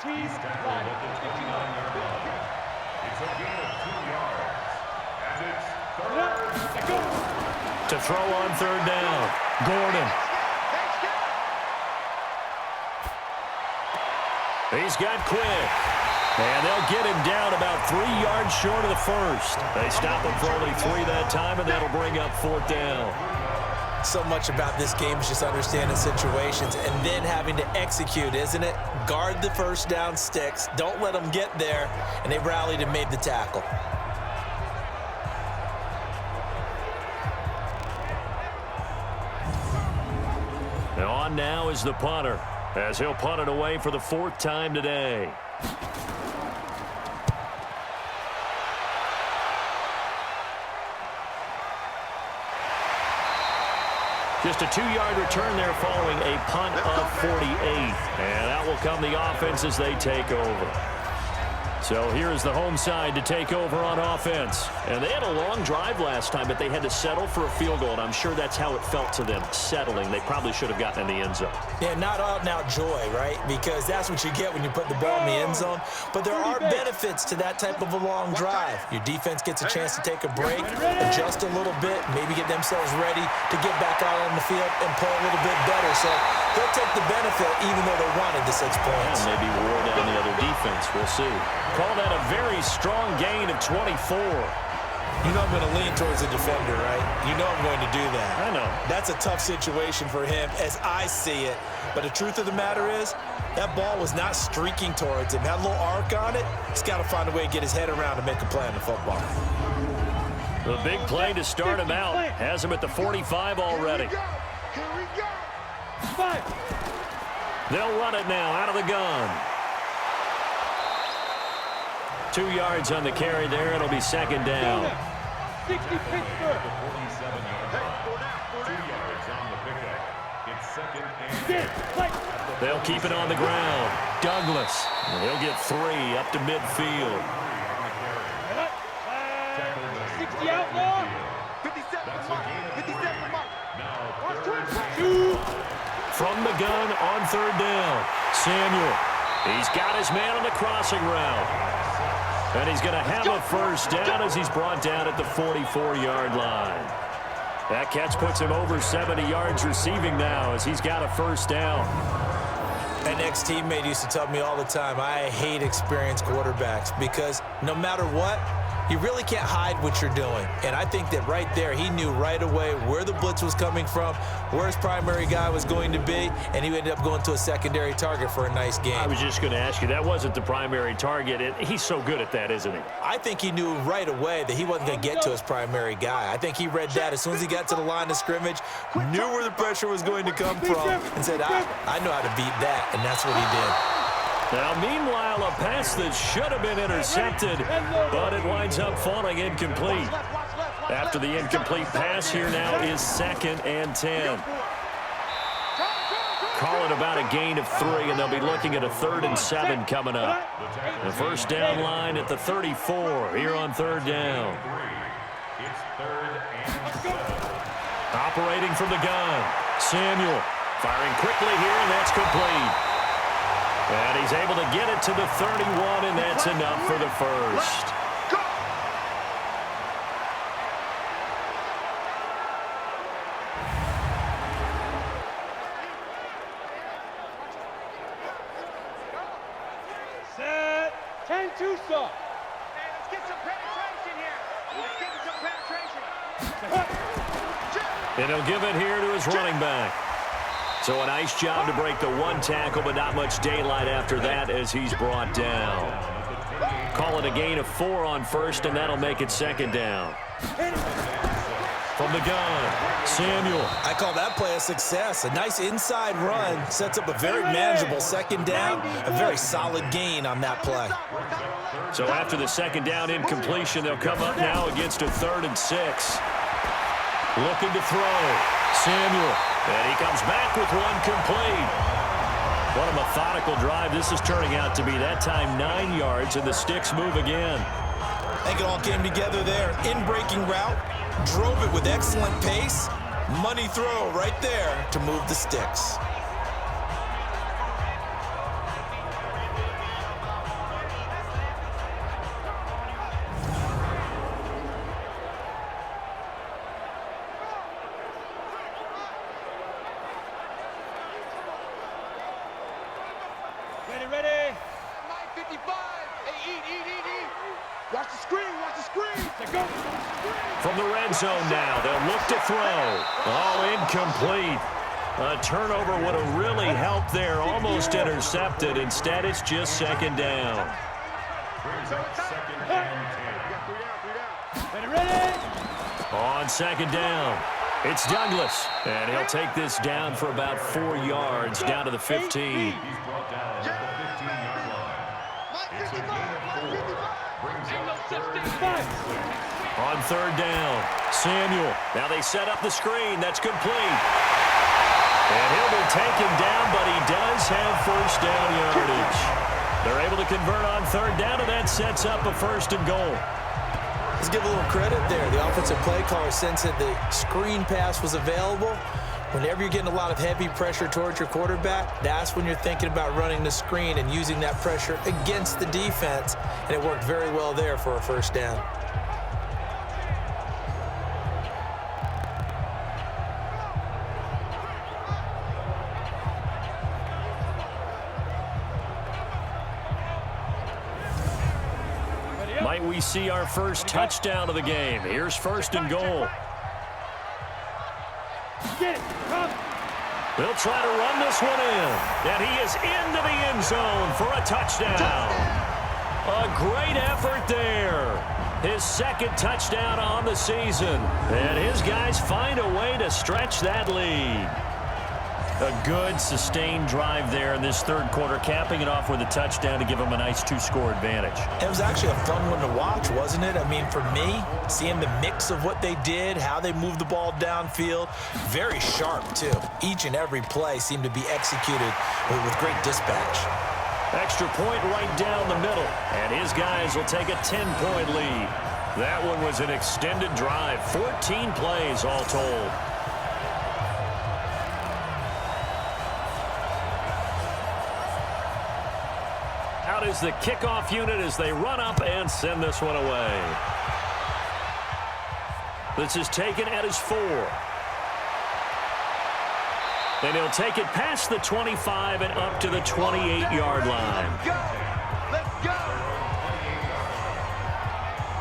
To throw on 3rd down. Gordon. He's got quick. And they'll get him down about 3 yards short of the first. They stop him for only 3 that time, and that'll bring up 4th down. So much about this game is just understanding situations and then having to execute, isn't it? Guard the first down sticks. Don't let them get there. And they rallied and made the tackle. Now on now is the punter, as he'll punt it away for the 4th time today. Just a 2-yard return there following a punt of 48. And out will come the offense as they take over. So here's the home side to take over on offense. And they had a long drive last time, but they had to settle for a field goal. And I'm sure that's how it felt to them, settling. They probably should have gotten in the end zone. Yeah, not out and out joy, right? Because that's what you get when you put the ball in the end zone. But there are benefits to that type of a long drive. Your defense gets a chance to take a break, adjust a little bit, maybe get themselves ready to get back out on the field and play a little bit better. So they'll take the benefit even though they wanted the 6 points. And maybe wore down the other defense. We'll see. Call that a very strong gain of 24. You know I'm going to lean towards the defender, right? You know I'm going to do that. I know. That's a tough situation for him as I see it. But the truth of the matter is, that ball was not streaking towards him. Had a little arc on it. He's got to find a way to get his head around and make a play on the football. The big play to start him out. Has him at the 45 already. Here we go. 5. They'll run it now out of the gun. 2 yards on the carry there. It'll be 2nd down. 60 Pittsburgh. 47-yard line. 2 yards on the pickup. It's 2nd and 10. They'll keep it on the ground. Douglas. And he'll get 3 up to midfield. 60 outlaw. 57 mark. Now, 2. From the gun on 3rd down. Samuel. He's got his man on the crossing route. And he's going to have a 1st down as he's brought down at the 44-yard line. That catch puts him over 70 yards receiving now as he's got a 1st down. An ex-teammate used to tell me all the time, I hate experienced quarterbacks because no matter what, you really can't hide what you're doing. And I think that right there, he knew right away where the blitz was coming from, where his primary guy was going to be, and he ended up going to a secondary target for a nice game. I was just going to ask you, that wasn't the primary target. He's so good at that, isn't he? I think he knew right away that he wasn't going to get to his primary guy. I think he read that as soon as he got to the line of scrimmage, knew where the pressure was going to come from, and said, I know how to beat that, and that's what he did. Now, meanwhile, a pass that should have been intercepted, but it winds up falling incomplete. After the incomplete pass, here now is 2nd and 10. Call it about a gain of 3, and they'll be looking at a 3rd and 7 coming up. The 1st down line at the 34 here on 3rd down. It's 3rd and 7. Operating from the gun, Samuel firing quickly here, and that's complete. And he's able to get it to the 31, and that's enough for the 1st. Set. 10 Tucson. Hey, let's get some penetration here. Let's get some penetration. And he'll give it here to his running back. So a nice job to break the 1 tackle, but not much daylight after that as he's brought down. Call it a gain of 4 on 1st, and that'll make it 2nd down. From the gun, Samuel. I call that play a success. A nice inside run sets up a very manageable 2nd down, a very solid gain on that play. So after the 2nd down incompletion, they'll come up now against a 3rd and 6. Looking to throw, Samuel. And he comes back with 1 complete. What a methodical drive this is turning out to be. That time 9 yards, and the sticks move again. I think it all came together there. In-breaking route, drove it with excellent pace. Money throw right there to move the sticks. red zone now. They'll look to throw. Oh, incomplete. A turnover would have really helped there. Almost intercepted. Instead, it's just second down. On second down, it's Douglas. And he'll take this down for about 4 yards, down to the 15. On third down, Samuel. Now they set up the screen. That's complete. And he'll be taken down, but he does have first down yardage. They're able to convert on third down, and that sets up a 1st and goal. Let's give a little credit there. The offensive play caller sensed that the screen pass was available. Whenever you're getting a lot of heavy pressure towards your quarterback, that's when you're thinking about running the screen and using that pressure against the defense. And it worked very well there for a 1st down. Might we see our first touchdown of the game? Here's 1st and goal. They'll try to run this one in. And he is into the end zone for a touchdown. A great effort there. His 2nd touchdown on the season. And his guys find a way to stretch that lead. A good, sustained drive there in this 3rd quarter, capping it off with a touchdown to give them a nice 2-score advantage. It was actually a fun one to watch, wasn't it? I mean, for me, seeing the mix of what they did, how they moved the ball downfield, very sharp, too. Each and every play seemed to be executed with great dispatch. Extra point right down the middle, and his guys will take a 10-point lead. That one was an extended drive, 14 plays all told. Out is the kickoff unit as they run up and send this one away. This is taken at his 4. And he'll take it past the 25 and up to the 28-yard line. Let's go!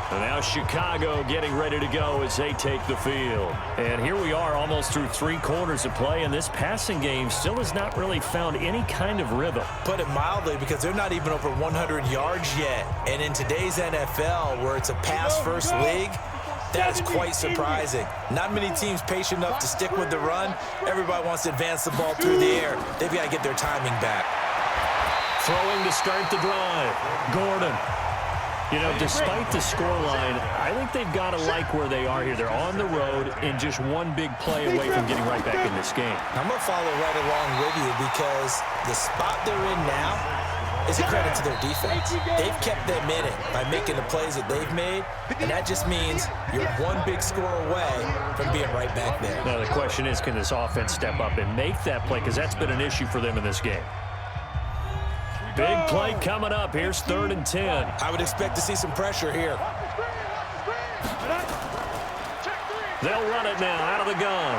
And now Chicago getting ready to go as they take the field. And here we are almost through 3 quarters of play, and this passing game still has not really found any kind of rhythm. Put it mildly, because they're not even over 100 yards yet. And in today's NFL, where it's a pass-first league, that is quite surprising. Not many teams patient enough to stick with the run. Everybody wants to advance the ball through the air. They've got to get their timing back. Throwing to start the drive, Gordon. You know, despite the scoreline, I think they've got to like where they are here. They're on the road and just one big play away from getting right back in this game. I'm going to follow right along with you, because the spot they're in now is a credit to their defense. They've kept them in it by making the plays that they've made, and that just means you're one big score away from being right back there. Now the question is, can this offense step up and make that play? Because that's been an issue for them in this game. Big play coming up. Here's 3rd and 10. I would expect to see some pressure here. They'll run it now out of the gun.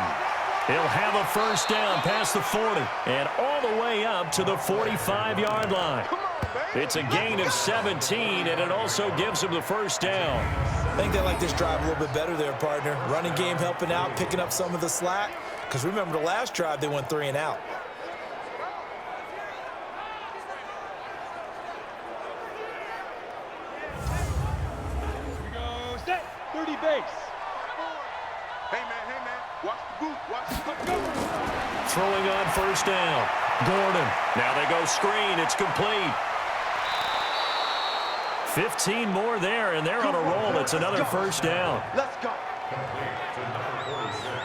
He'll have a 1st down past the 40 and all the way up to the 45-yard line. It's a gain of 17, and it also gives them the 1st down. I think they like this drive a little bit better there, partner. Running game helping out, picking up some of the slack. Because remember, the last drive, they went 3 and out. Base. Hey, man, watch the boot, watch the boot. Throwing on 1st down. Gordon. Now they go screen. It's complete. 15 more there, and they're on a roll. It's another 1st down. Let's go.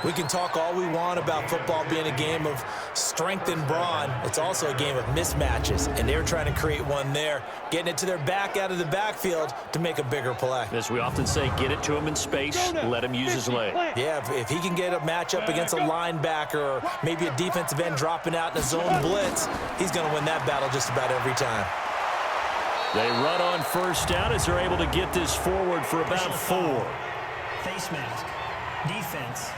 We can talk all we want about football being a game of strength and brawn. It's also a game of mismatches, and they're trying to create one there, getting it to their back out of the backfield to make a bigger play. As we often say, get it to him in space, let him use his leg. Yeah, if he can get a matchup against a linebacker or maybe a defensive end dropping out in a zone blitz, he's going to win that battle just about every time. They run on 1st down as they're able to get this forward for about 4. Face mask. Defense.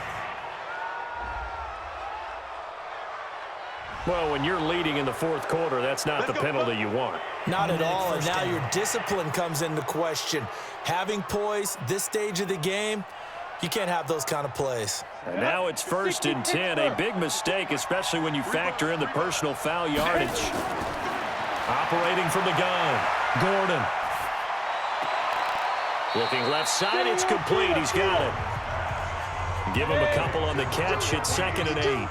Well, when you're leading in the 4th quarter, that's not the penalty you want. Not at all, and now your discipline comes into question. Having poise this stage of the game, You can't have those kind of plays. And now it's 1st and 10, a big mistake, especially when you factor in the personal foul yardage. Operating from the gun, Gordon. Looking left side, it's complete. He's got it. Give him a couple on the catch. It's 2nd and 8.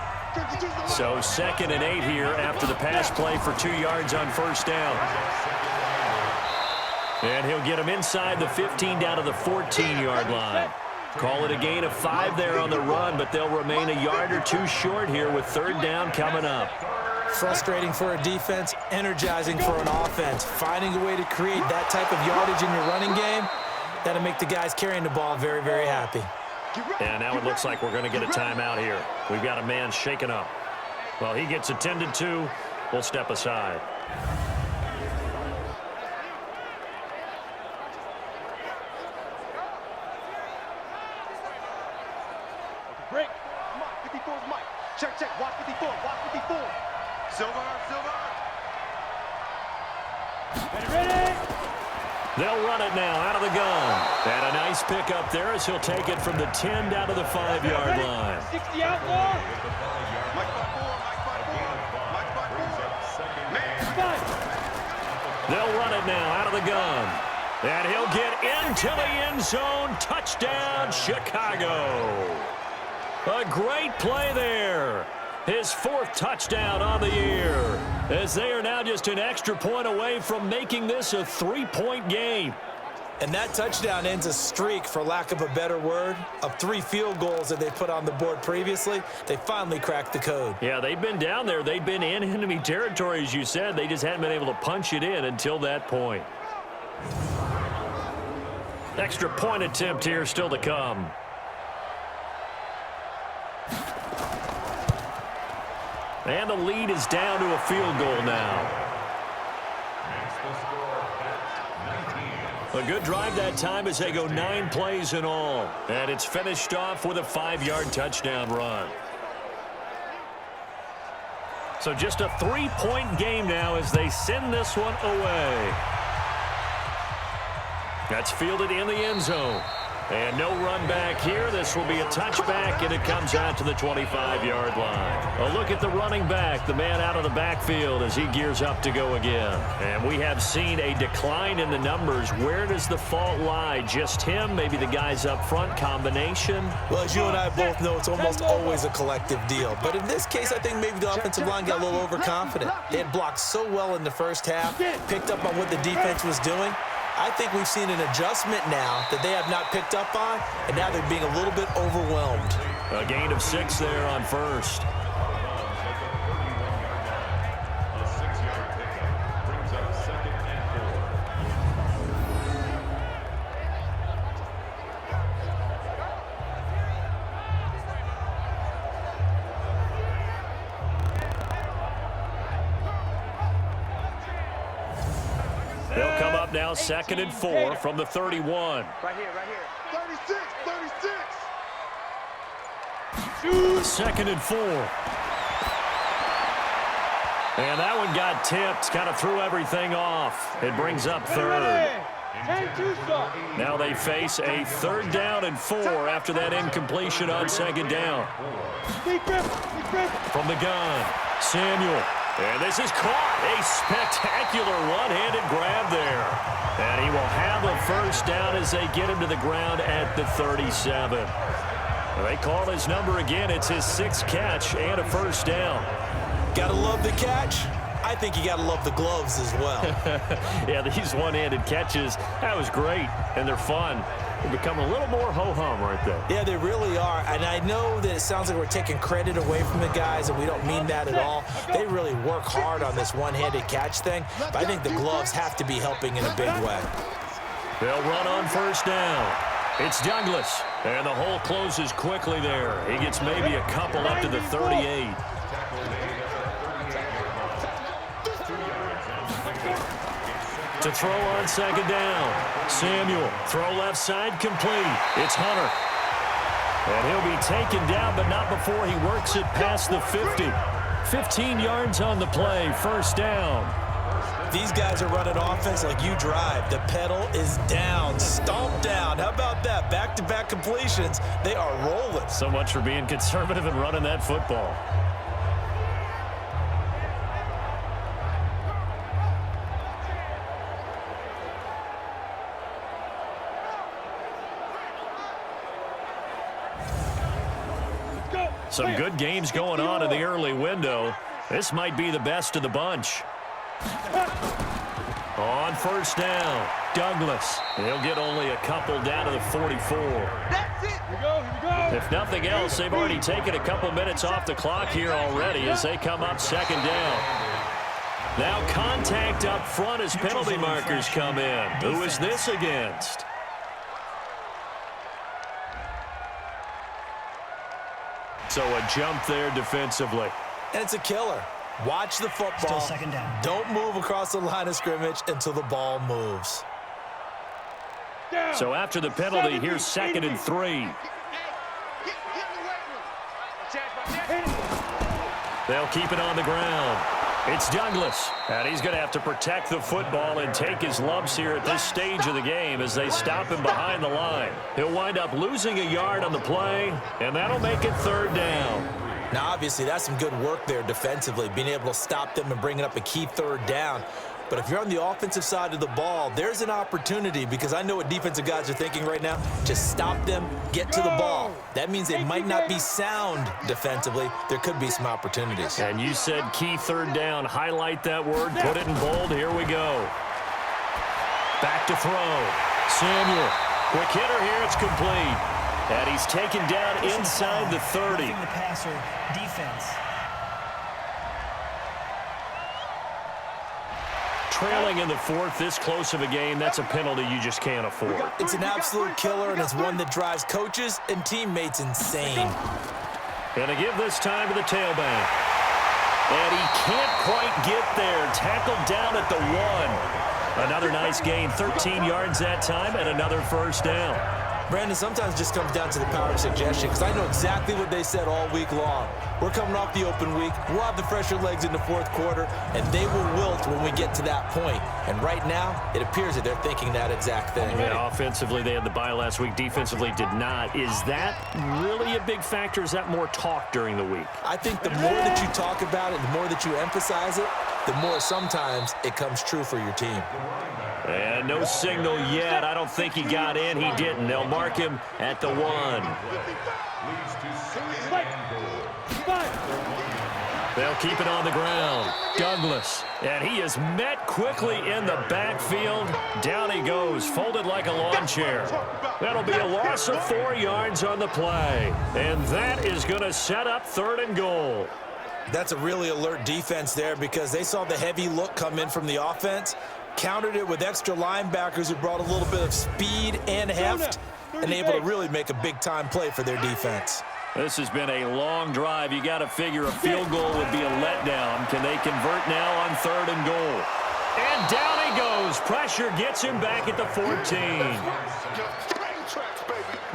So 2nd and 8 here after the pass play for 2 yards on 1st down. And he'll get him inside the 15 down to the 14-yard line. Call it a gain of 5 there on the run, but they'll remain a yard or 2 short here with 3rd down coming up. Frustrating for a defense, energizing for an offense. Finding a way to create that type of yardage in your running game, that'll make the guys carrying the ball very, very happy. And now it looks like we're going to get a timeout here. We've got a man shaken up. Well, he gets attended to. We'll step aside. Break. Mike, 54 is Mike. Check, check. Watch 54. Watch 54. Silver. Ready? They'll run it now out of the gun. And a nice pickup there as he'll take it from the 10 down to the 5-yard line. 60 outlaw. Mike by 4. Man. They'll run it now out of the gun. And he'll get into the end zone. Touchdown, Chicago. A great play there. His 4th touchdown on the year, as they are now just an extra point away from making this a 3-point game. And that touchdown ends a streak, for lack of a better word, of 3 field goals that they put on the board previously. They finally cracked the code. Yeah, they've been down there. They've been in enemy territory, as you said. They just hadn't been able to punch it in until that point. Extra point attempt here still to come. And the lead is down to a field goal now. A good drive that time as they go 9 plays in all. And it's finished off with a 5-yard touchdown run. So just a 3-point game now as they send this one away. That's fielded in the end zone. And no run back here. This will be a touchback, and it comes out to the 25-yard line. A look at the running back, the man out of the backfield as he gears up to go again. And we have seen a decline in the numbers. Where does the fault lie? Just him? Maybe the guys up front? Combination? Well, as you and I both know, it's almost always a collective deal. But in this case, I think maybe the offensive line got a little overconfident. They had blocked so well in the first half, picked up on what the defense was doing. I think we've seen an adjustment now that they have not picked up on, and now they're being a little bit overwhelmed. A gain of 6 there on 1st. A 6-yard pickup brings up 2nd and 4. They'll come up now 2nd and 4 from the 31. Right here. 36. 2nd and 4. And that one got tipped, kind of threw everything off. It brings up 3rd. Now they face a 3rd down and 4 after that incompletion on 2nd down. From the gun, Samuel. And this is caught. A spectacular one-handed grab there. And he will have a 1st down as they get him to the ground at the 37. They call his number again. It's his 6th catch and a 1st down. Gotta love the catch. I think you gotta love the gloves as well. Yeah, these one-handed catches, that was great, and they're fun. They become a little more ho-hum right there. Yeah, they really are. And I know that it sounds like we're taking credit away from the guys, and we don't mean that at all. They really work hard on this one-handed catch thing, but I think the gloves have to be helping in a big way. They'll run on 1st down. It's Douglas, and the hole closes quickly there. He gets maybe a couple up to the 38. To throw on 2nd down. Samuel, throw left side, complete. It's Hunter. And he'll be taken down, but not before he works it past the 50. 15 yards on the play, 1st down. these guys are running offense like you drive, the pedal is down, stomp down. How about that? Back-to-back completions. They are rolling. So much for being conservative and running that football. Some good games going on in the early window. This might be the best of the bunch. On first down, Douglas. He'll get only a couple down to the 44. That's it. Here we go. If nothing else, they've already taken a couple minutes off the clock here already as they come up second down. Now contact up front as penalty markers come in. Who is this against? So a jump there defensively. And it's a killer. Watch the football. Still second down. Don't move across the line of scrimmage until the ball moves. Down. So after the penalty, here's 2nd and 3. Get in the weight room. Chad, right there. They'll keep it on the ground. It's Douglas, and he's going to have to protect the football and take his lumps here at this stage of the game as they stop him behind the line. He'll wind up losing a yard on the play, and that'll make it 3rd down. Now, obviously, that's some good work there defensively, being able to stop them and bringing up a key 3rd down. But if you're on the offensive side of the ball, there's an opportunity, because I know what defensive guys are thinking right now. Just stop them, get to the ball. That means they might not be sound defensively. There could be some opportunities. And you said key 3rd down. Highlight that word, put it in bold. Here we go. Back to throw. Samuel. Quick hitter here. It's complete. And he's taken down inside the 30. Roughing the passer, defense. Trailing in the 4th, this close of a game, that's a penalty you just can't afford. It's an absolute killer, and it's one that drives coaches and teammates insane. Gonna give this time to the tailback. And he can't quite get there. Tackled down at the 1. Another nice gain, 13 yards that time, and another 1st down. Brandon, sometimes it just comes down to the power of suggestion, because I know exactly what they said all week long. We're coming off the open week. We'll have the fresher legs in the 4th quarter, and they will wilt when we get to that point. And right now, it appears that they're thinking that exact thing. Yeah, offensively, they had the bye last week. Defensively, did not. Is that really a big factor? Is that more talk during the week? I think the more that you talk about it, the more that you emphasize it, the more sometimes it comes true for your team. And no signal yet. I don't think he got in. He didn't. They'll mark him at the 1. They'll keep it on the ground. Douglas. And he is met quickly in the backfield. Down he goes, folded like a lawn chair. That'll be a loss of 4 yards on the play. And that is going to set up 3rd and goal. That's a really alert defense there, because they saw the heavy look come in from the offense, countered it with extra linebackers who brought a little bit of speed and heft, and able to really make a big-time play for their defense. This has been a long drive. You got to figure a field goal would be a letdown. Can they convert now on 3rd and goal? And down he goes. Pressure gets him back at the 14.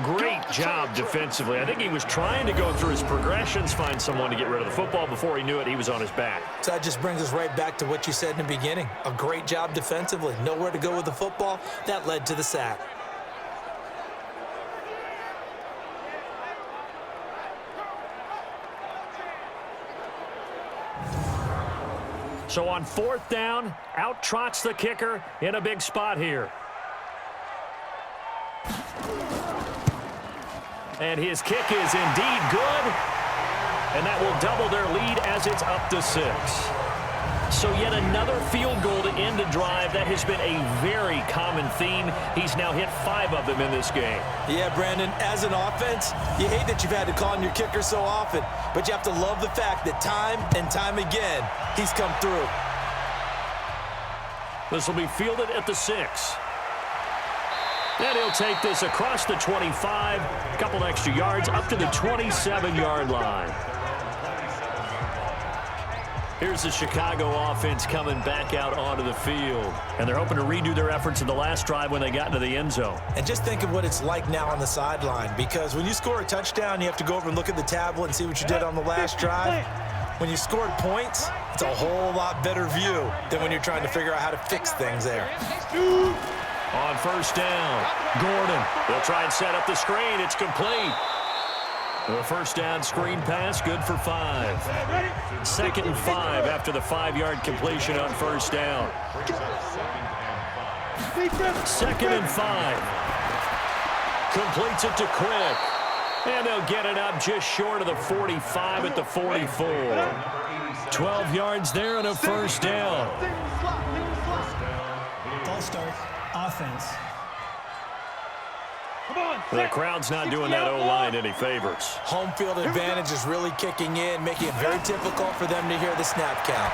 Great job defensively. I think he was trying to go through his progressions, find someone to get rid of the football. Before he knew it, he was on his back. So that just brings us right back to what you said in the beginning. A great job defensively. Nowhere to go with the football. That led to the sack. So on 4th down, out trots the kicker in a big spot here. And his kick is indeed good. And that will double their lead as it's up to 6. So yet another field goal to end a drive. That has been a very common theme. He's now hit 5 of them in this game. Yeah, Brandon, as an offense, you hate that you've had to call on your kicker so often, but you have to love the fact that time and time again, he's come through. This will be fielded at the 6. And he'll take this across the 25, a couple extra yards up to the 27-yard line. Here's the Chicago offense coming back out onto the field. And they're hoping to redo their efforts in the last drive when they got into the end zone. And just think of what it's like now on the sideline, because when you score a touchdown, you have to go over and look at the tablet and see what you did on the last drive. When you scored points, it's a whole lot better view than when you're trying to figure out how to fix things there. On first down, Gordon. They'll try and set up the screen. It's complete. The first down screen pass, good for 5. 2nd and 5 after the 5-yard completion on first down. 2nd and 5. Completes it to Quick. And they'll get it up just short of the 45 at the 44. 12 yards there and a first down. False start, offense. The crowd's not doing that O-line any favors. Home field advantage is really kicking in, making it very difficult for them to hear the snap count.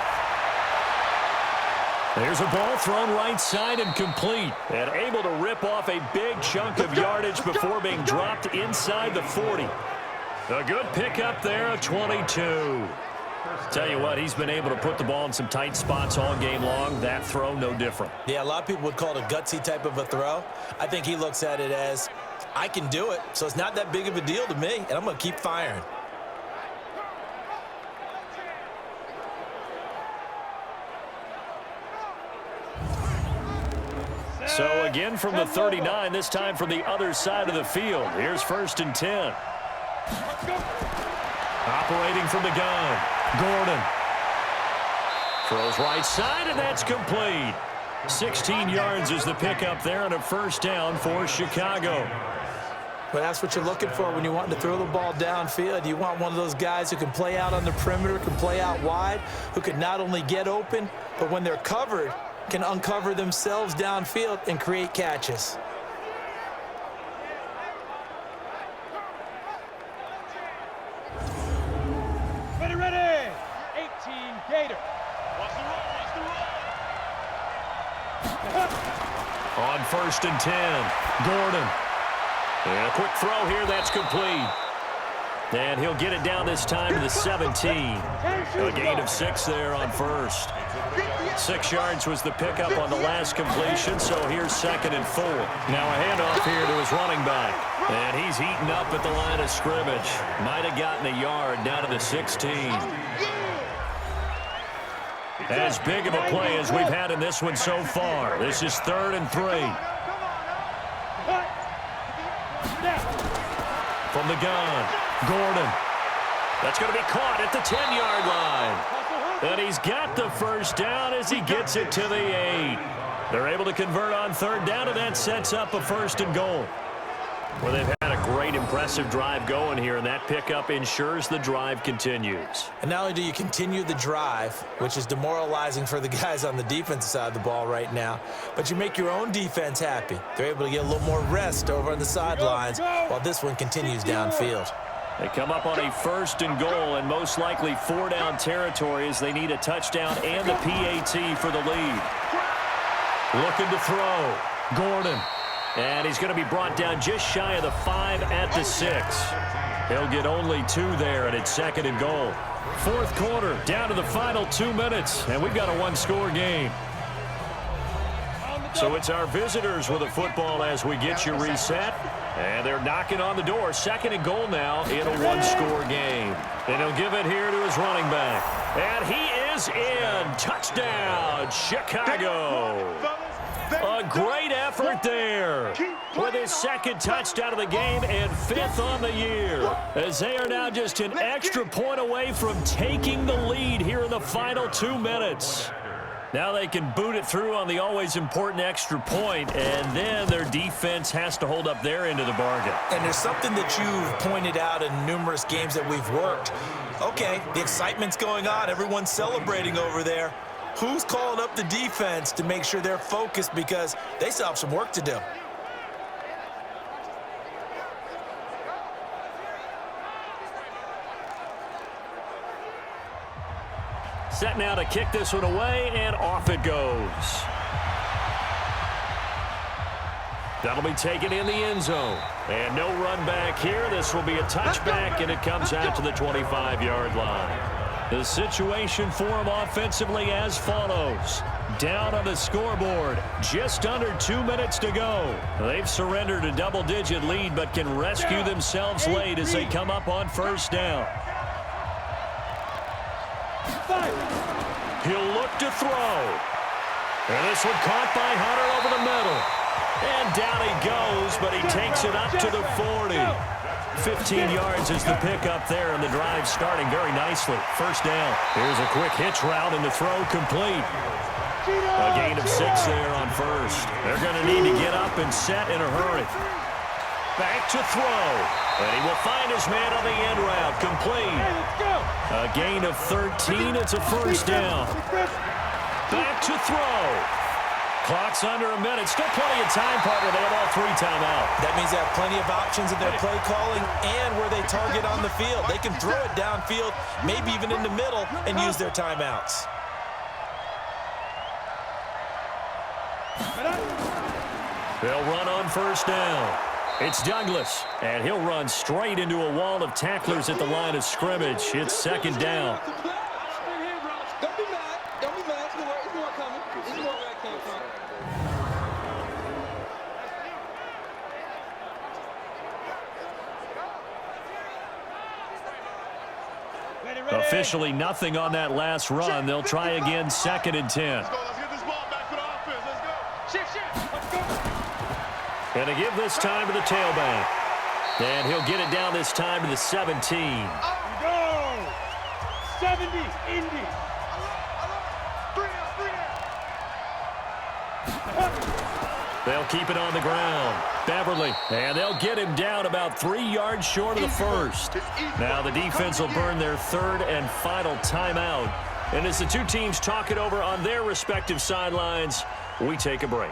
There's a ball thrown right side and complete, and able to rip off a big chunk of yardage before being dropped inside the 40. A good pickup there, a 22. Tell you what, he's been able to put the ball in some tight spots all game long. That throw, no different. Yeah, a lot of people would call it a gutsy type of a throw. I think he looks at it as, I can do it, so it's not that big of a deal to me, and I'm going to keep firing. So again from the 39, this time from the other side of the field. Here's 1st and 10. Operating from the gun, Gordon. Throws right side, and that's complete. 16 yards is the pickup there on a first down for Chicago. But that's what you're looking for when you want to throw the ball downfield. You want one of those guys who can play out on the perimeter, can play out wide, who can not only get open, but when they're covered, can uncover themselves downfield and create catches. Ready. 18 Gator. On 1st and 10, Gordon. And a quick throw here, that's complete. And he'll get it down this time to the 17. A gain of 6 there on first. 6 yards was the pickup on the last completion, so here's 2nd and 4. Now a handoff here to his running back. And he's eaten up at the line of scrimmage. Might have gotten a yard down to the 16. As big of a play as we've had in this one so far. This is 3rd and 3. From the gun, Gordon. That's going to be caught at the 10-yard line. And he's got the first down as he gets it to the 8. They're able to convert on 3rd down, and that sets up a 1st and goal. Well, they've had a great, impressive drive going here, and that pickup ensures the drive continues. And not only do you continue the drive, which is demoralizing for the guys on the defensive side of the ball right now, but you make your own defense happy. They're able to get a little more rest over on the sidelines while this one continues downfield. They come up on a 1st and goal, and most likely 4-down territory as they need a touchdown and the PAT for the lead. Looking to throw, Gordon. And he's going to be brought down just shy of the 5 at the 6. He'll get only 2 there, and it's 2nd and goal. 4th quarter, down to the final 2 minutes, and we've got a 1-score game. So it's our visitors with a football as we get you reset. And they're knocking on the door. 2nd and goal now in a 1-score game. And he'll give it here to his running back. And he is in. Touchdown, Chicago. A great effort there with his 2nd touchdown of the game and 5th on the year, as they are now just an extra point away from taking the lead here in the final 2 minutes. Now they can boot it through on the always important extra point, and then their defense has to hold up their end of the bargain. And there's something that you've pointed out in numerous games that we've worked. Okay, the excitement's going on. Everyone's celebrating over there. Who's calling up the defense to make sure they're focused, because they still have some work to do? Set now to kick this one away, and off it goes. That'll be taken in the end zone. And no run back here. This will be a touchback, and it comes out to the 25-yard line. The situation for them offensively as follows. Down on the scoreboard, just under 2 minutes to go. They've surrendered a double-digit lead, but can rescue themselves late as they come up on 1st down. He'll look to throw. And this one caught by Hunter over the middle. And down he goes, but he takes it up to the 40. 15 yards is the pickup there, and the drive starting very nicely. First down. Here's a quick hitch route, and the throw complete. A gain of 6 there on first. They're going to need to get up and set in a hurry. Back to throw. And he will find his man on the end route. Complete. A gain of 13. It's a first down. Back to throw. Clock's under a minute. Still plenty of time, partner. They have all 3 timeouts. That means they have plenty of options in their play calling and where they target on the field. They can throw it downfield, maybe even in the middle, and use their timeouts. They'll run on first down. It's Douglas, and he'll run straight into a wall of tacklers at the line of scrimmage. It's second down. Officially nothing on that last run. They'll try again, 2nd and 10. Let's get this ball back for the offense. Let's go. Shift. Let's go. And they give this time to the tailback. And he'll get it down this time to the 17. Go! 70, Indy. They'll keep it on the ground. Beverly, and they'll get him down about 3 yards short of the first. Now the defense will burn their 3rd and final timeout. And as the two teams talk it over on their respective sidelines, we take a break.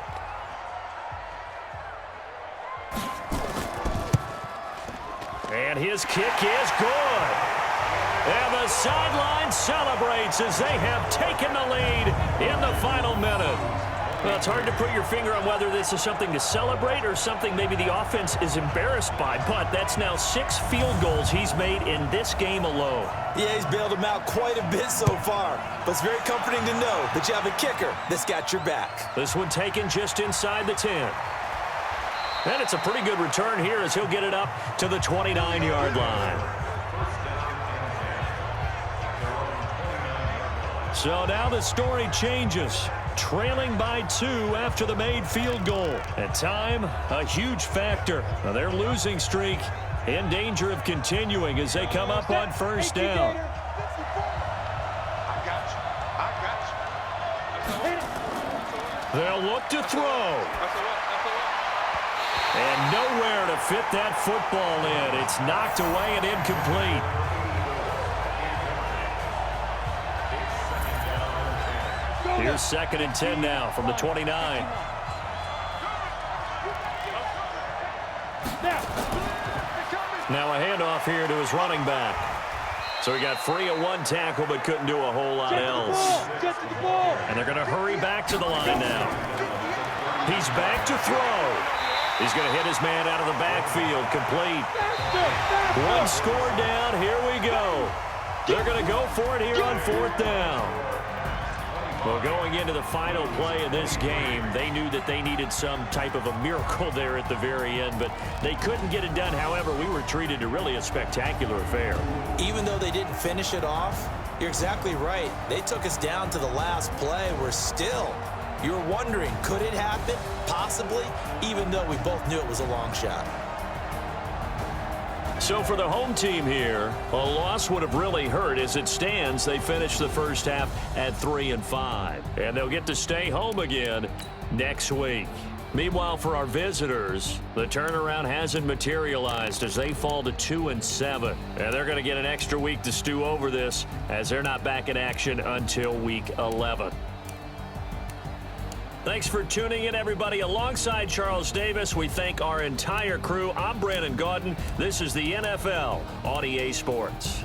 And his kick is good. And the sideline celebrates as they have taken the lead in the final minute. Well, it's hard to put your finger on whether this is something to celebrate or something maybe the offense is embarrassed by, but that's now 6 field goals he's made in this game alone. Yeah, he's bailed them out quite a bit so far, but it's very comforting to know that you have a kicker that's got your back. This one taken just inside the 10. And it's a pretty good return here as he'll get it up to the 29-yard line. So now the story changes. Trailing by 2 after the made field goal. And time, a huge factor. Now their losing streak in danger of continuing as they come up on first down. They'll look to throw. And nowhere to fit that football in. It's knocked away and incomplete. Here's 2nd and 10 now from the 29. Now a handoff here to his running back. So he got free of 1 tackle but couldn't do a whole lot else. And they're going to hurry back to the line now. He's back to throw. He's going to hit his man out of the backfield. Complete. 1 score down. Here we go. They're going to go for it here on 4th down. Well, going into the final play of this game, they knew that they needed some type of a miracle there at the very end, but they couldn't get it done. However, we were treated to really a spectacular affair. Even though they didn't finish it off, you're exactly right. They took us down to the last play. You're wondering, could it happen? Possibly, even though we both knew it was a long shot. So for the home team here, a loss would have really hurt. As it stands, they finished the first half at 3-5. And they'll get to stay home again next week. Meanwhile, for our visitors, the turnaround hasn't materialized as they fall to 2-7. And they're going to get an extra week to stew over this as they're not back in action until week 11. Thanks for tuning in, everybody. Alongside Charles Davis, we thank our entire crew. I'm Brandon Gaudin. This is the NFL on EA Sports.